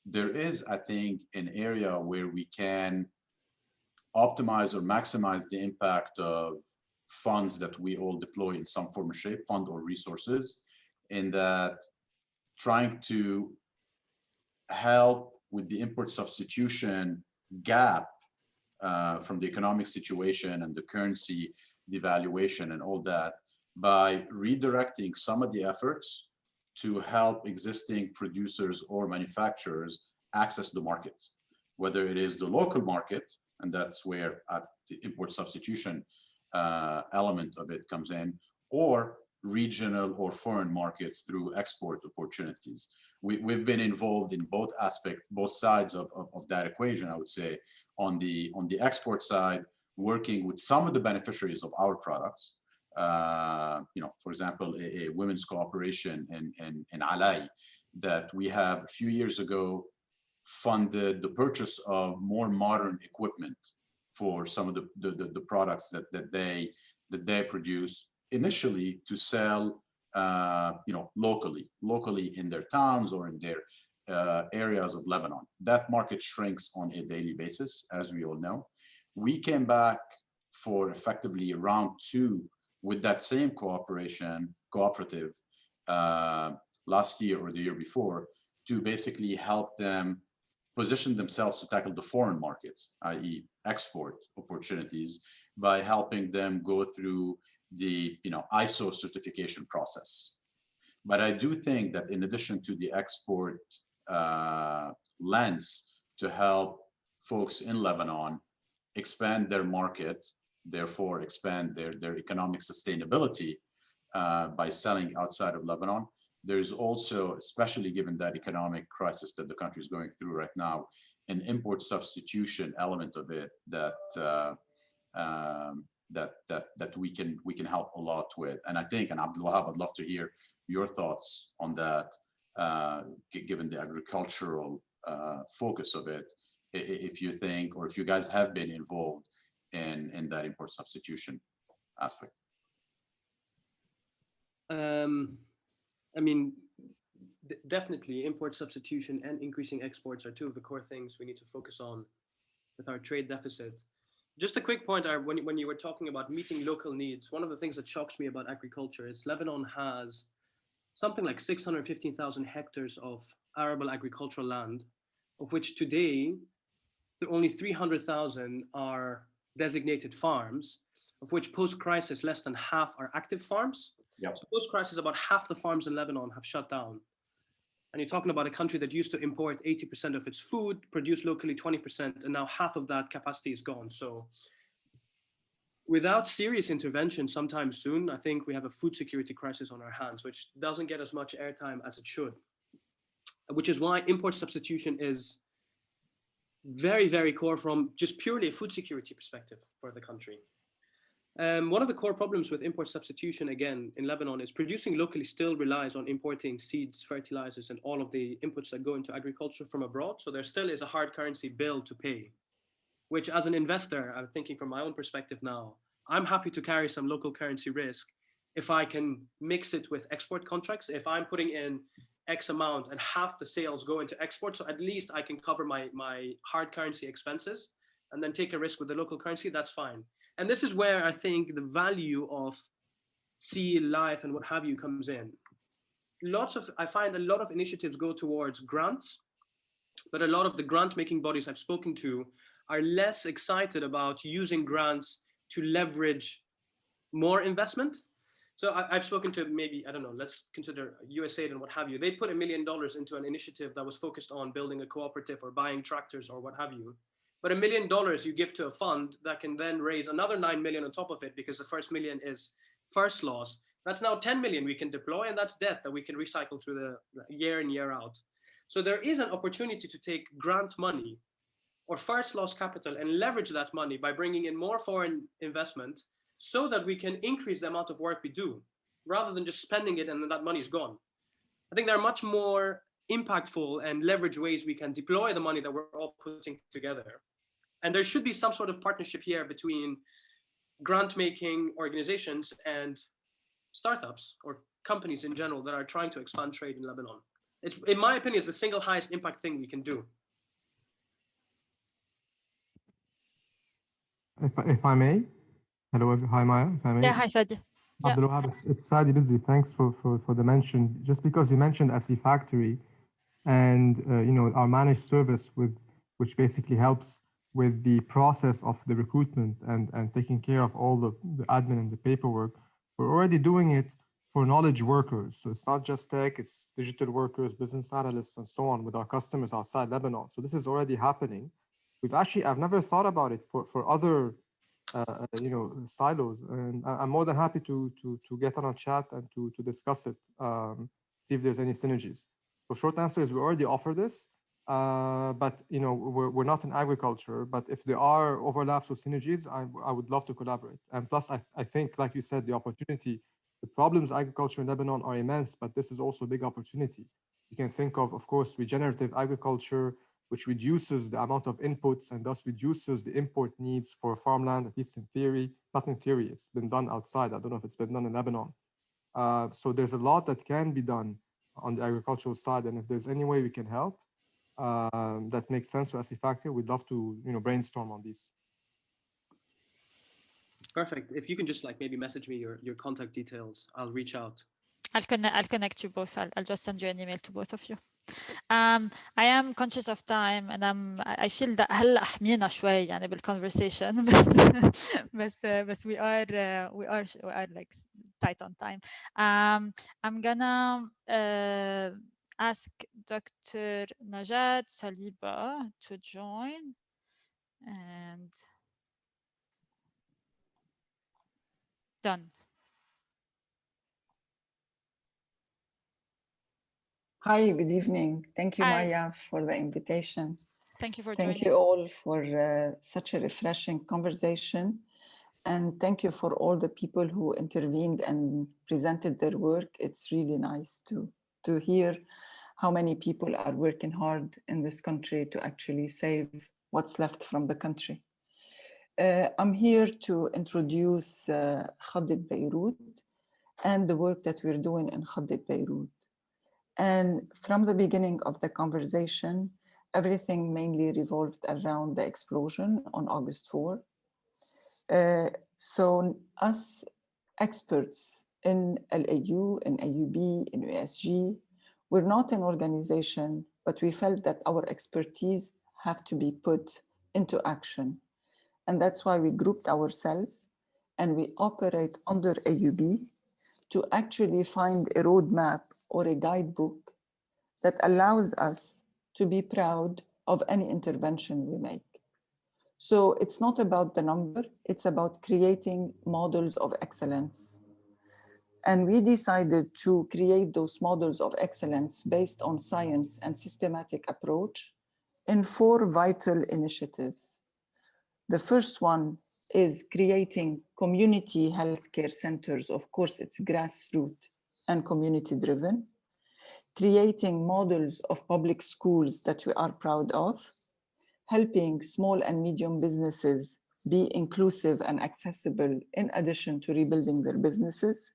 There is, I think, an area where we can optimize or maximize the impact of funds that we all deploy in some form or shape, fund or resources, in that trying to help with the import substitution gap from the economic situation and the currency devaluation and all that, by redirecting some of the efforts to help existing producers or manufacturers access the market, whether it is the local market, and that's where the import substitution element of it comes in, or regional or foreign markets through export opportunities. We've been involved in both aspects, both sides of that equation, I would say. On the export side, working with some of the beneficiaries of our products, for example, a women's cooperation in Alay that we have a few years ago funded the purchase of more modern equipment for some of the products that they produce, initially to sell locally in their towns or in their areas of Lebanon. That market shrinks on a daily basis, as we all know. We came back for effectively round 2 with that same cooperative last year or the year before, to basically help them position themselves to tackle the foreign markets, i.e. export opportunities, by helping them go through the ISO certification process. But I do think that in addition to the export lens to help folks in Lebanon expand their market, therefore expand their economic sustainability by selling outside of Lebanon, there's also, especially given that economic crisis that the country is going through right now, an import substitution element of it that we can help a lot with. And I think, and Abdullah, I'd love to hear your thoughts on that, given the agricultural focus of it, if you think, or if you guys have been involved in that import substitution aspect. I mean, definitely import substitution and increasing exports are two of the core things we need to focus on with our trade deficit. Just a quick point, when you were talking about meeting local needs, one of the things that shocks me about agriculture is Lebanon has something like 615,000 hectares of arable agricultural land, of which today, only 300,000 are designated farms, of which post-crisis, less than half are active farms. Yep. So post-crisis, about half the farms in Lebanon have shut down. And you're talking about a country that used to import 80% of its food, produce locally 20%, and now half of that capacity is gone. So without serious intervention sometime soon, I think we have a food security crisis on our hands, which doesn't get as much airtime as it should, which is why import substitution is very, very core from just purely a food security perspective for the country. One of the core problems with import substitution, again, in Lebanon is producing locally still relies on importing seeds, fertilizers, and all of the inputs that go into agriculture from abroad. So there still is a hard currency bill to pay, which as an investor, I'm thinking from my own perspective now, I'm happy to carry some local currency risk if I can mix it with export contracts. If I'm putting in X amount and half the sales go into export, so at least I can cover my hard currency expenses and then take a risk with the local currency, that's fine. And this is where I think the value of SEAL, Life, and what have you comes in. I find a lot of initiatives go towards grants, but a lot of the grant-making bodies I've spoken to are less excited about using grants to leverage more investment. So I've spoken to maybe, I don't know, let's consider USAID and what have you. They put $1 million into an initiative that was focused on building a cooperative or buying tractors or what have you. But $1 million you give to a fund that can then raise another 9 million on top of it, because the first $1 million is first loss. That's now 10 million we can deploy, and that's debt that we can recycle through the year in, year out. So there is an opportunity to take grant money or first loss capital and leverage that money by bringing in more foreign investment so that we can increase the amount of work we do rather than just spending it and then that money is gone. I think there are much more impactful and leverage ways we can deploy the money that we're all putting together. And there should be some sort of partnership here between grant-making organizations and startups or companies in general that are trying to expand trade in Lebanon. It's, in my opinion, it's the single highest impact thing we can do. If I may, hello, hi Maya, if I may. Yeah, hi Fadi. Yeah. Abdulwahab, it's Fadi Busy. Thanks for the mention. Just because you mentioned SE Factory and you know, our managed service which basically helps with the process of the recruitment and taking care of all the admin and the paperwork, we're already doing it for knowledge workers. So it's not just tech, it's digital workers, business analysts, and so on with our customers outside Lebanon. So this is already happening. I've never thought about it for other you know, silos, and I'm more than happy to get on a chat and to discuss it, see if there's any synergies. So short answer is we already offer this, but you know, we're not in agriculture, but if there are overlaps or synergies, I would love to collaborate. And plus, I think, like you said, the opportunity, the problems agriculture in Lebanon are immense, but this is also a big opportunity. You can think of course, regenerative agriculture, which reduces the amount of inputs and thus reduces the import needs for farmland, at least in theory. Not in theory, it's been done outside. I don't know if it's been done in Lebanon. So there's a lot that can be done on the agricultural side. And if there's any way we can help, that makes sense for SE Factory, we'd love to, you know, brainstorm on these. Perfect. If you can just like maybe message me your contact details, I'll reach out. I'll connect you both. I'll just send you an email to both of you. I am conscious of time, and I feel that هلا حمينا شوي يعني بالconversation بس we are like tight on time. I'm gonna ask Dr. Najat Saliba to join, and done. Hi, good evening. Thank you, Hi. Maya, for the invitation. Thank you for joining. Thank you all for such a refreshing conversation. And thank you for all the people who intervened and presented their work. It's really nice to hear how many people are working hard in this country to actually save what's left from the country. I'm here to introduce Khaddit Beirut and the work that we're doing in Khaddit Beirut. And from the beginning of the conversation, everything mainly revolved around the explosion on August 4. So us experts in LAU, in AUB, in USG, we're not an organization, but we felt that our expertise have to be put into action. And that's why we grouped ourselves and we operate under AUB to actually find a roadmap or a guidebook that allows us to be proud of any intervention we make. So it's not about the number, it's about creating models of excellence. And we decided to create those models of excellence based on science and systematic approach in 4 vital initiatives. The first one is creating community healthcare centers. Of course, it's grassroots and community driven. Creating models of public schools that we are proud of. Helping small and medium businesses be inclusive and accessible in addition to rebuilding their businesses.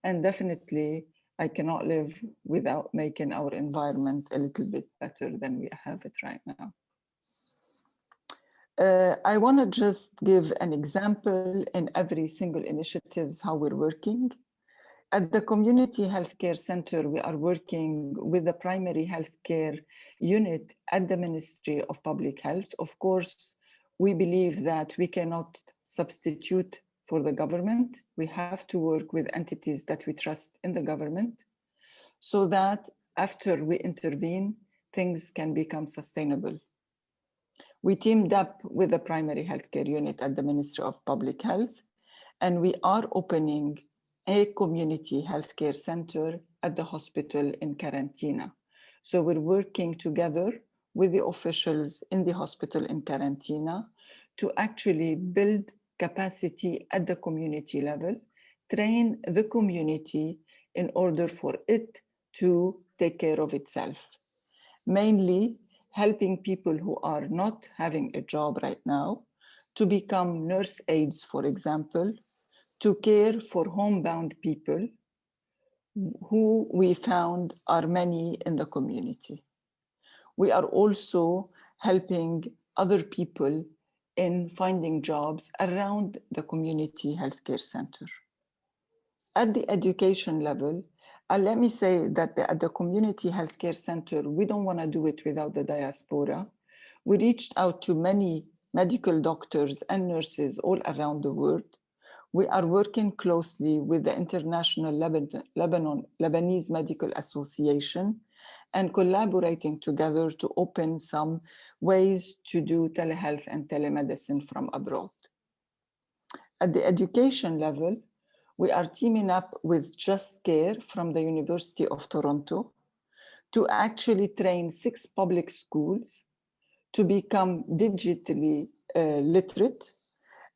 And definitely, I cannot live without making our environment a little bit better than we have it right now. I want to just give an example in every single initiative how we're working. At the Community Healthcare Center, we are working with the primary healthcare unit at the Ministry of Public Health. Of course, we believe that we cannot substitute for the government. We have to work with entities that we trust in the government so that after we intervene, things can become sustainable. We teamed up with the primary healthcare unit at the Ministry of Public Health, and we are opening a community healthcare center at the hospital in Karantina. So we're working together with the officials in the hospital in Karantina to actually build capacity at the community level, train the community in order for it to take care of itself. mainly helping people who are not having a job right now to become nurse aides, for example, to care for homebound people who we found are many in the community. We are also helping other people in finding jobs around the community healthcare center. At the education level, let me say that at the community healthcare center, we don't want to do it without the diaspora. We reached out to many medical doctors and nurses all around the world. We are working closely with the International Lebanese Medical Association and collaborating together to open some ways to do telehealth and telemedicine from abroad. At the education level, we are teaming up with Just Care from the University of Toronto to actually train 6 public schools to become digitally literate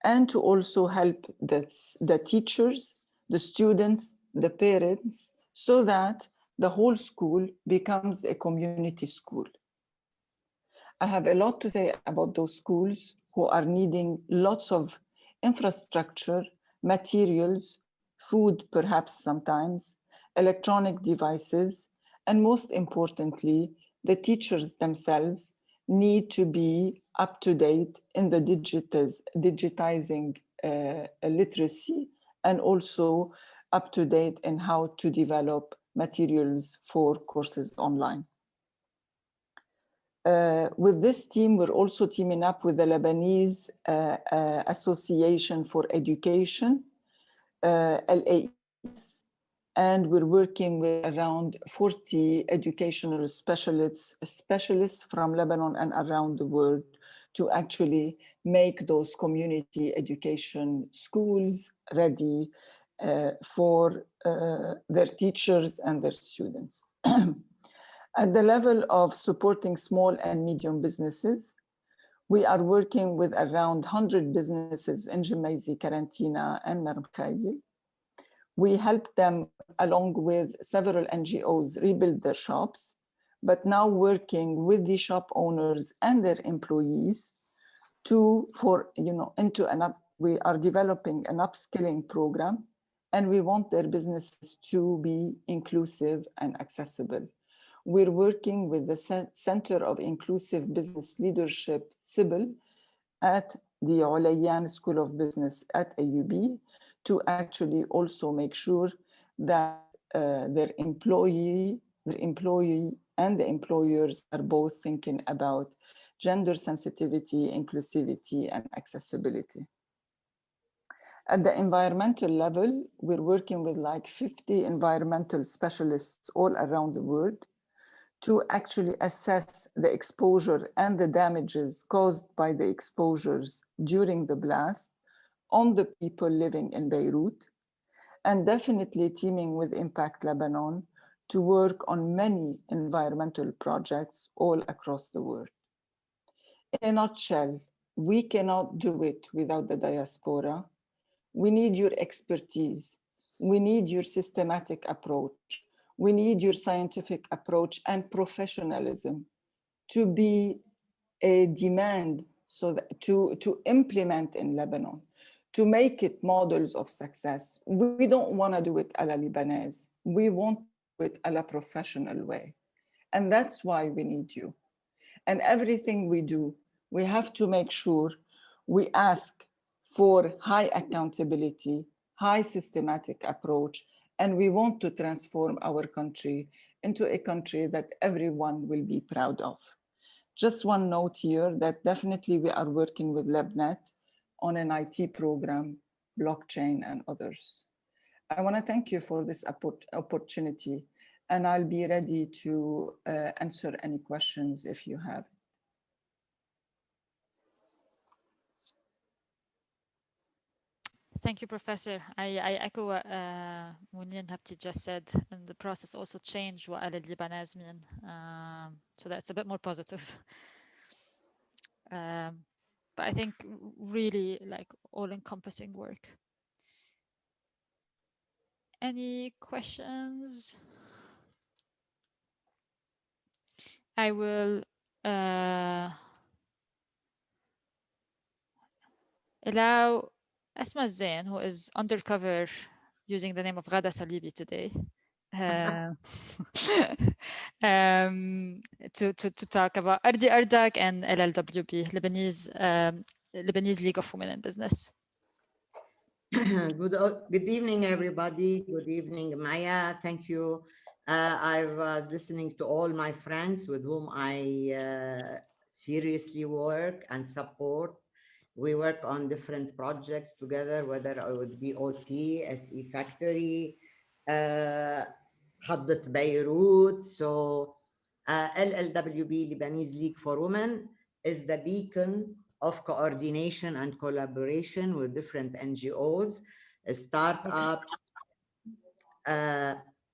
and to also help the teachers, the students, the parents, so that the whole school becomes a community school. I have a lot to say about those schools who are needing lots of infrastructure, materials, food perhaps sometimes, electronic devices, and most importantly, the teachers themselves need to be up to date in the digitizing literacy, and also up to date in how to develop materials for courses online. With this team, we're also teaming up with the Lebanese Association for Education, LLWB, and we're working with around 40 educational specialists from Lebanon and around the world to actually make those community education schools ready for their teachers and their students. At the level of supporting small and medium businesses, we are working with around 100 businesses in Gemmayzi, Karantina, and Marmkhaili. We help them, along with several NGOs, rebuild their shops, but now working with the shop owners and their employees we are developing an upskilling program, and we want their businesses to be inclusive and accessible. We're working with the Center of Inclusive Business Leadership, CIBL, at the Olayan School of Business at AUB to actually also make sure that their employee and the employers are both thinking about gender sensitivity, inclusivity, and accessibility. At the environmental level, we're working with like 50 environmental specialists all around the world to actually assess the exposure and the damages caused by the exposures during the blast on the people living in Beirut, and definitely teaming with Impact Lebanon to work on many environmental projects all across the world. In a nutshell, we cannot do it without the diaspora. We need your expertise. We need your systematic approach. We need your scientific approach and professionalism to be a demand so that to implement in Lebanon, to make it models of success. We don't want to do it a la Lebanese. We want to do it a la professional way. And that's why we need you. And everything we do, we have to make sure we ask for high accountability, high systematic approach, and we want to transform our country into a country that everyone will be proud of. Just one note here that definitely we are working with Lebnet on an IT program, blockchain, and others. I want to thank you for this opportunity, and I'll be ready to answer any questions if you have. Thank you, Professor. I echo what Munyan Habti just said, and the process also changed what LLWB mean. So that's a bit more positive. But I think really like all-encompassing work. Any questions? I will allow Asma Zain, who is undercover using the name of Ghada Salibi today, to talk about Ardi Ardak and LLWB, Lebanese League of Women in Business. Good evening, everybody. Good evening, Maya. Thank you. I was listening to all my friends with whom I seriously work and support. We work on different projects together, whether it would be OT, SE Factory, Khaddit Beirut. So LLWB, Lebanese League for Women, is the beacon of coordination and collaboration with different NGOs, startups.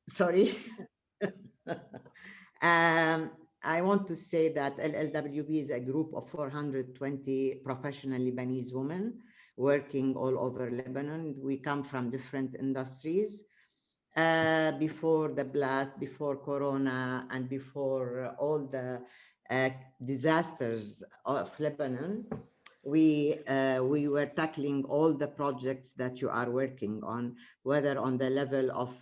Sorry. I want to say that LLWB is a group of 420 professional Lebanese women working all over Lebanon. We come from different industries. Before the blast, before Corona, and before all the disasters of Lebanon, we were tackling all the projects that you are working on, whether on the level of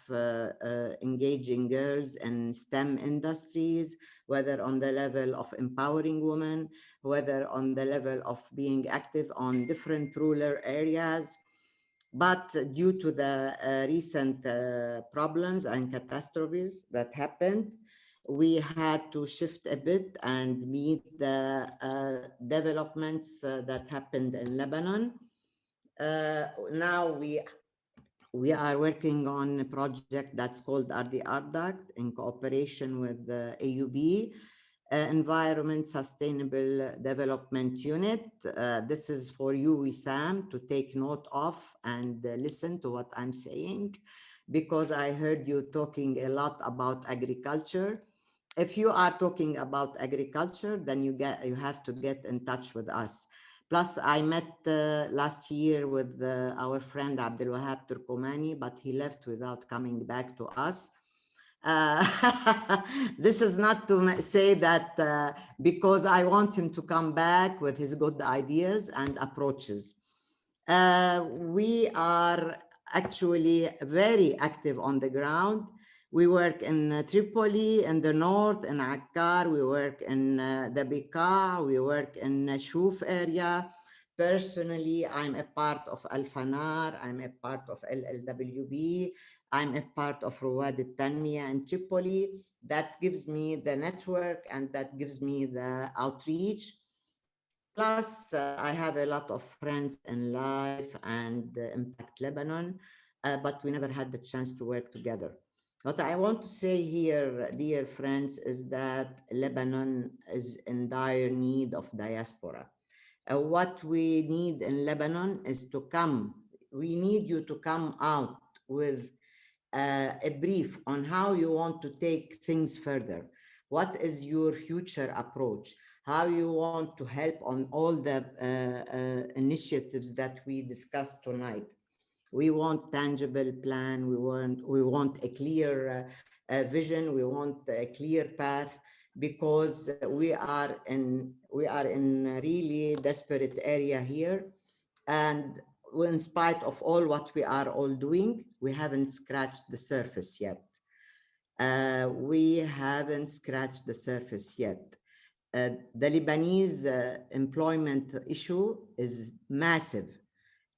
engaging girls in STEM industries, whether on the level of empowering women, whether on the level of being active on different rural areas. But due to the recent problems and catastrophes that happened, we had to shift a bit and meet the developments that happened in Lebanon. Now we are working on a project that's called Ardi Ardak in cooperation with the AUB, Environment Sustainable Development Unit. This is for you, Wissam, to take note of and listen to what I'm saying, because I heard you talking a lot about agriculture. If you are talking about agriculture, then you have to get in touch with us. Plus, I met last year with our friend Abdul Wahab Turkomani, but he left without coming back to us. This is not to say that because I want him to come back with his good ideas and approaches. We are actually very active on the ground. We work in Tripoli in the north, in Akkar. We work in the Bekaa. We work in Shuf area. Personally, I'm a part of Al-Fanar. I'm a part of LLWB. I'm a part of Ruwad al-Tanmiya in Tripoli. That gives me the network and that gives me the outreach. Plus, I have a lot of friends in Life and Impact Lebanon, but we never had the chance to work together. What I want to say here, dear friends, is that Lebanon is in dire need of diaspora. What we need in Lebanon is we need you to come out with a brief on how you want to take things further. What is your future approach? How you want to help on all the initiatives that we discussed tonight. We want tangible plan. We want a clear vision. We want a clear path, because we are in a really desperate area here, and in spite of all what we are all doing, we haven't scratched the surface yet. We haven't scratched the surface yet. The Lebanese employment issue is massive.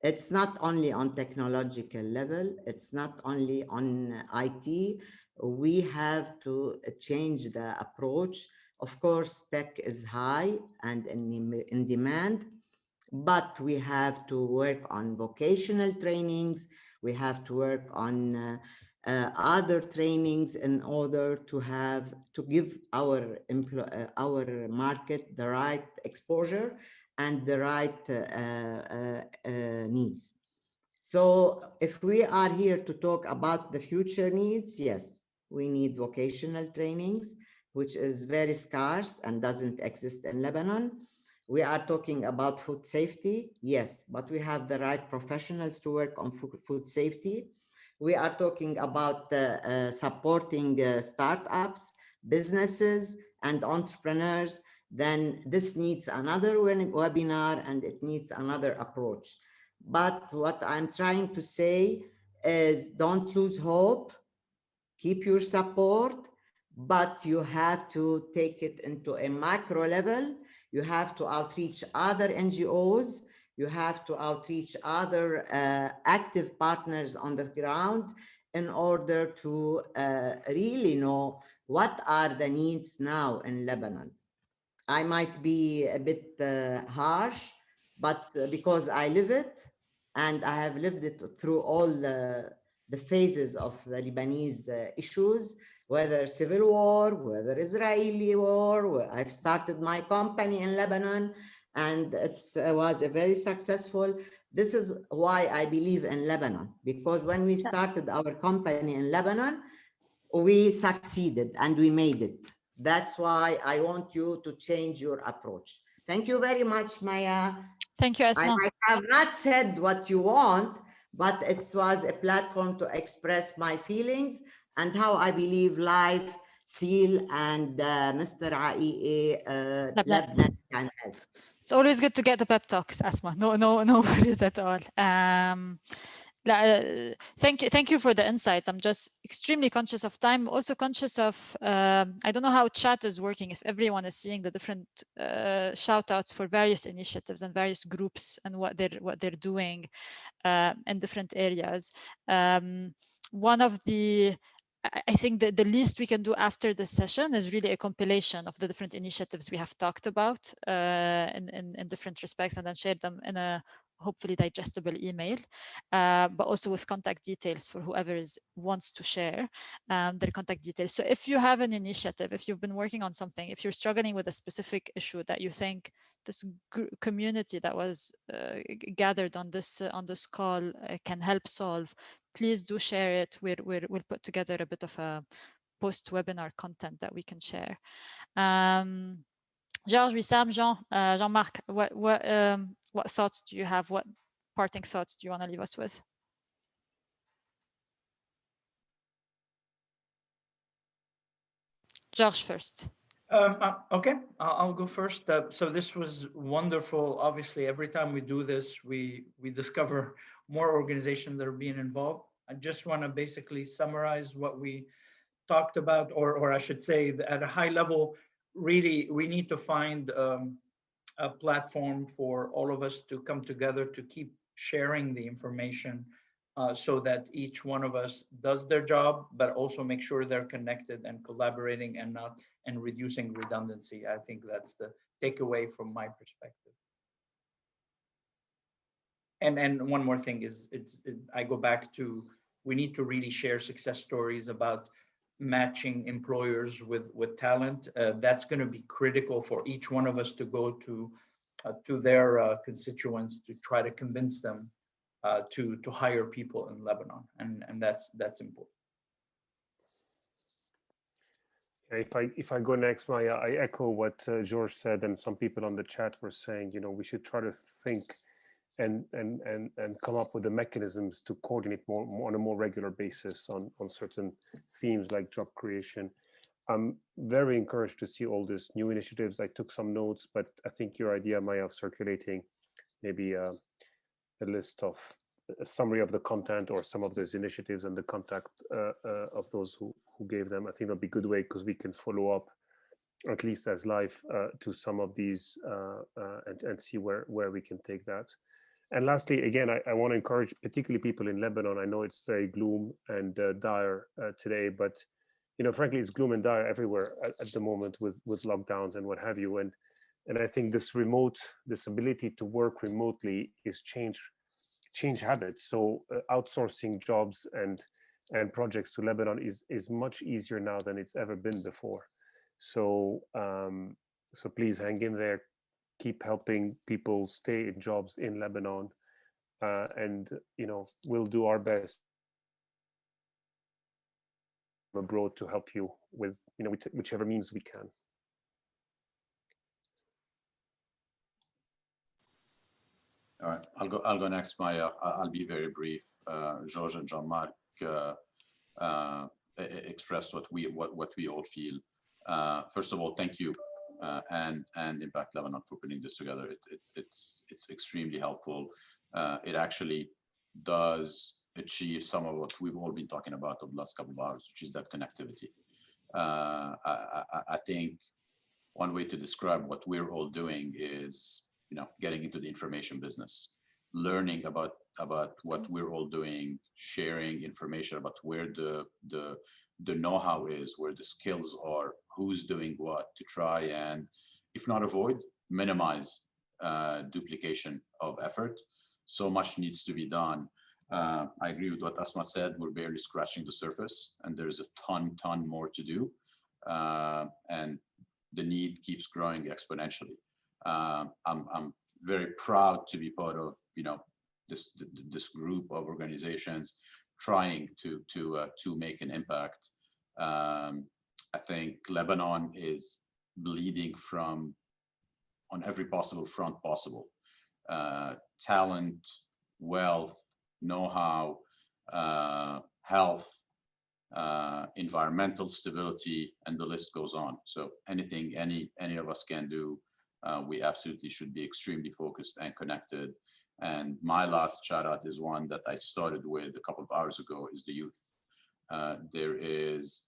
It's not only on technological level, it's not only on IT. We have to change the approach. Of course, tech is high and in demand, but we have to work on vocational trainings. We have to work on other trainings in order to give our market the right exposure and the right needs. So if we are here to talk about the future needs, yes, we need vocational trainings, which is very scarce and doesn't exist in Lebanon. We are talking about food safety, yes, but we have the right professionals to work on food safety. We are talking about supporting startups, businesses and entrepreneurs, then this needs another webinar and it needs another approach. But what I'm trying to say is don't lose hope, keep your support, but you have to take it into a macro level. You have to outreach other NGOs. You have to outreach other active partners on the ground in order to really know what are the needs now in Lebanon. I might be a bit harsh, but because I live it and I have lived it through all the phases of the Lebanese issues, whether civil war, whether Israeli war. I've started my company in Lebanon and it was a very successful. This is why I believe in Lebanon, because when we started our company in Lebanon, we succeeded and we made it. That's why I want you to change your approach. Thank you very much, Maya. Thank you, Asma. I have not said what you want, but it was a platform to express my feelings and how I believe life, Seal, and Mr. Aie Lebnet can help. It's always good to get the pep talks, Asma. No worries at all. Thank you for the insights. I'm just extremely conscious of time. Also conscious of I don't know how chat is working, if everyone is seeing the different shout outs for various initiatives and various groups and what they're doing in different areas. One of the I think that the least we can do after the session is really a compilation of the different initiatives we have talked about in different respects, and then share them in a hopefully digestible email, but also with contact details for whoever wants to share their contact details. So if you have an initiative, if you've been working on something, if you're struggling with a specific issue that you think this community that was gathered on this call can help solve, please do share it. We'll put together a bit of a post-webinar content that we can share. George, Wissam, Jean-Marc, what thoughts do you have? What parting thoughts do you want to leave us with? George first. Okay, I'll go first. So this was wonderful. Obviously, every time we do this, we discover more organizations that are being involved. I just want to basically summarize what we talked about, or I should say, at a high level, really, we need to find a platform for all of us to come together to keep sharing the information so that each one of us does their job, but also make sure they're connected and collaborating and reducing redundancy. I think that's the takeaway from my perspective. And one more thing is, I go back to, we need to really share success stories about matching employers with talent. That's going to be critical for each one of us to go to their constituents to try to convince them to hire people in Lebanon, and that's important. If I go next, Maya, I echo what George said, and some people on the chat were saying, we should try to think and come up with the mechanisms to coordinate more on a more regular basis on certain themes like job creation. I'm very encouraged to see all these new initiatives. I took some notes, but I think your idea, Maya, of circulating maybe a list of a summary of the content or some of those initiatives and the contact of those who gave them, I think that'll be a good way, because we can follow up, at least as live, to some of these and see where we can take that. And lastly, again, I want to encourage particularly people in Lebanon. I know it's very gloom and dire today, but frankly, it's gloom and dire everywhere at the moment with lockdowns and what have you. And I think this ability to work remotely is change habits. So outsourcing jobs and projects to Lebanon is much easier now than it's ever been before. So please hang in there. Keep helping people stay in jobs in Lebanon, and we'll do our best abroad to help you with whichever means we can. All right, I'll go next, Maya. I'll be very brief. George and Jean-Marc expressed what we all feel. First of all, thank you and Impact Lebanon for putting this together. It's extremely helpful. It actually does achieve some of what we've all been talking about over the last couple of hours, which is that connectivity. I think one way to describe what we're all doing is, getting into the information business, learning about what we're all doing, sharing information about where the know-how is, where the skills are, who's doing what, to try and, if not avoid, minimize duplication of effort. So much needs to be done. I agree with what Asma said. We're barely scratching the surface, and there's a ton more to do. And the need keeps growing exponentially. I'm very proud to be part of, this group of organizations trying to make an impact. I think Lebanon is bleeding on every possible front possible. Talent, wealth, know-how, health, environmental stability, and the list goes on. So anything any of us can do, we absolutely should be extremely focused and connected. And my last shout out is one that I started with a couple of hours ago, is the youth. There is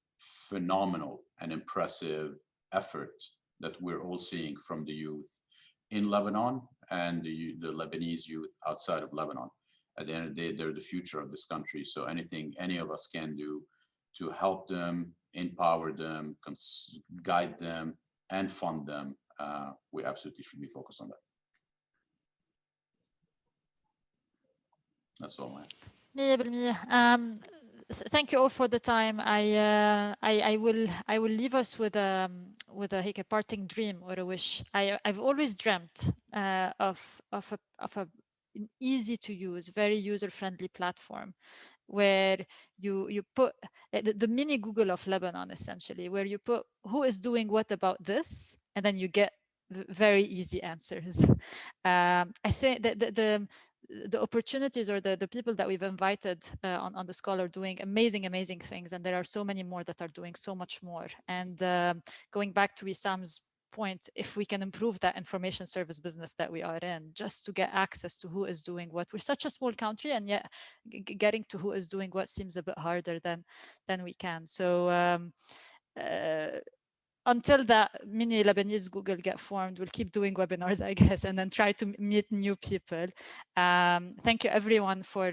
phenomenal and impressive effort that we're all seeing from the youth in Lebanon and the Lebanese youth outside of Lebanon. At the end of the day, they're the future of this country. So anything any of us can do to help them, empower them, guide them, and fund them, we absolutely should be focused on that. That's all I have. Thank you all for the time. I will leave us with a parting dream or a wish. I've always dreamt of an easy to use, very user friendly platform where you put the mini Google of Lebanon, essentially, where you put who is doing what about this, and then you get very easy answers. I think that the opportunities or the people that we've invited on the Scholar are doing amazing things, and there are so many more that are doing so much more. And going back to Wissam's point, if we can improve that information service business that we are in, just to get access to who is doing what. We're such a small country, and yet getting to who is doing what seems a bit harder than we can. So until that mini Lebanese Google get formed, we'll keep doing webinars, I guess, and then try to meet new people. Thank you everyone for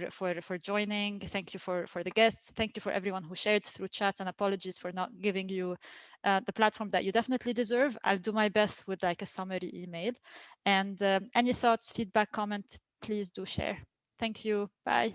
joining. Thank you for the guests. Thank you for everyone who shared through chat, and apologies for not giving you the platform that you definitely deserve. I'll do my best with like a summary email. And any thoughts, feedback, comment, please do share. Thank you. Bye.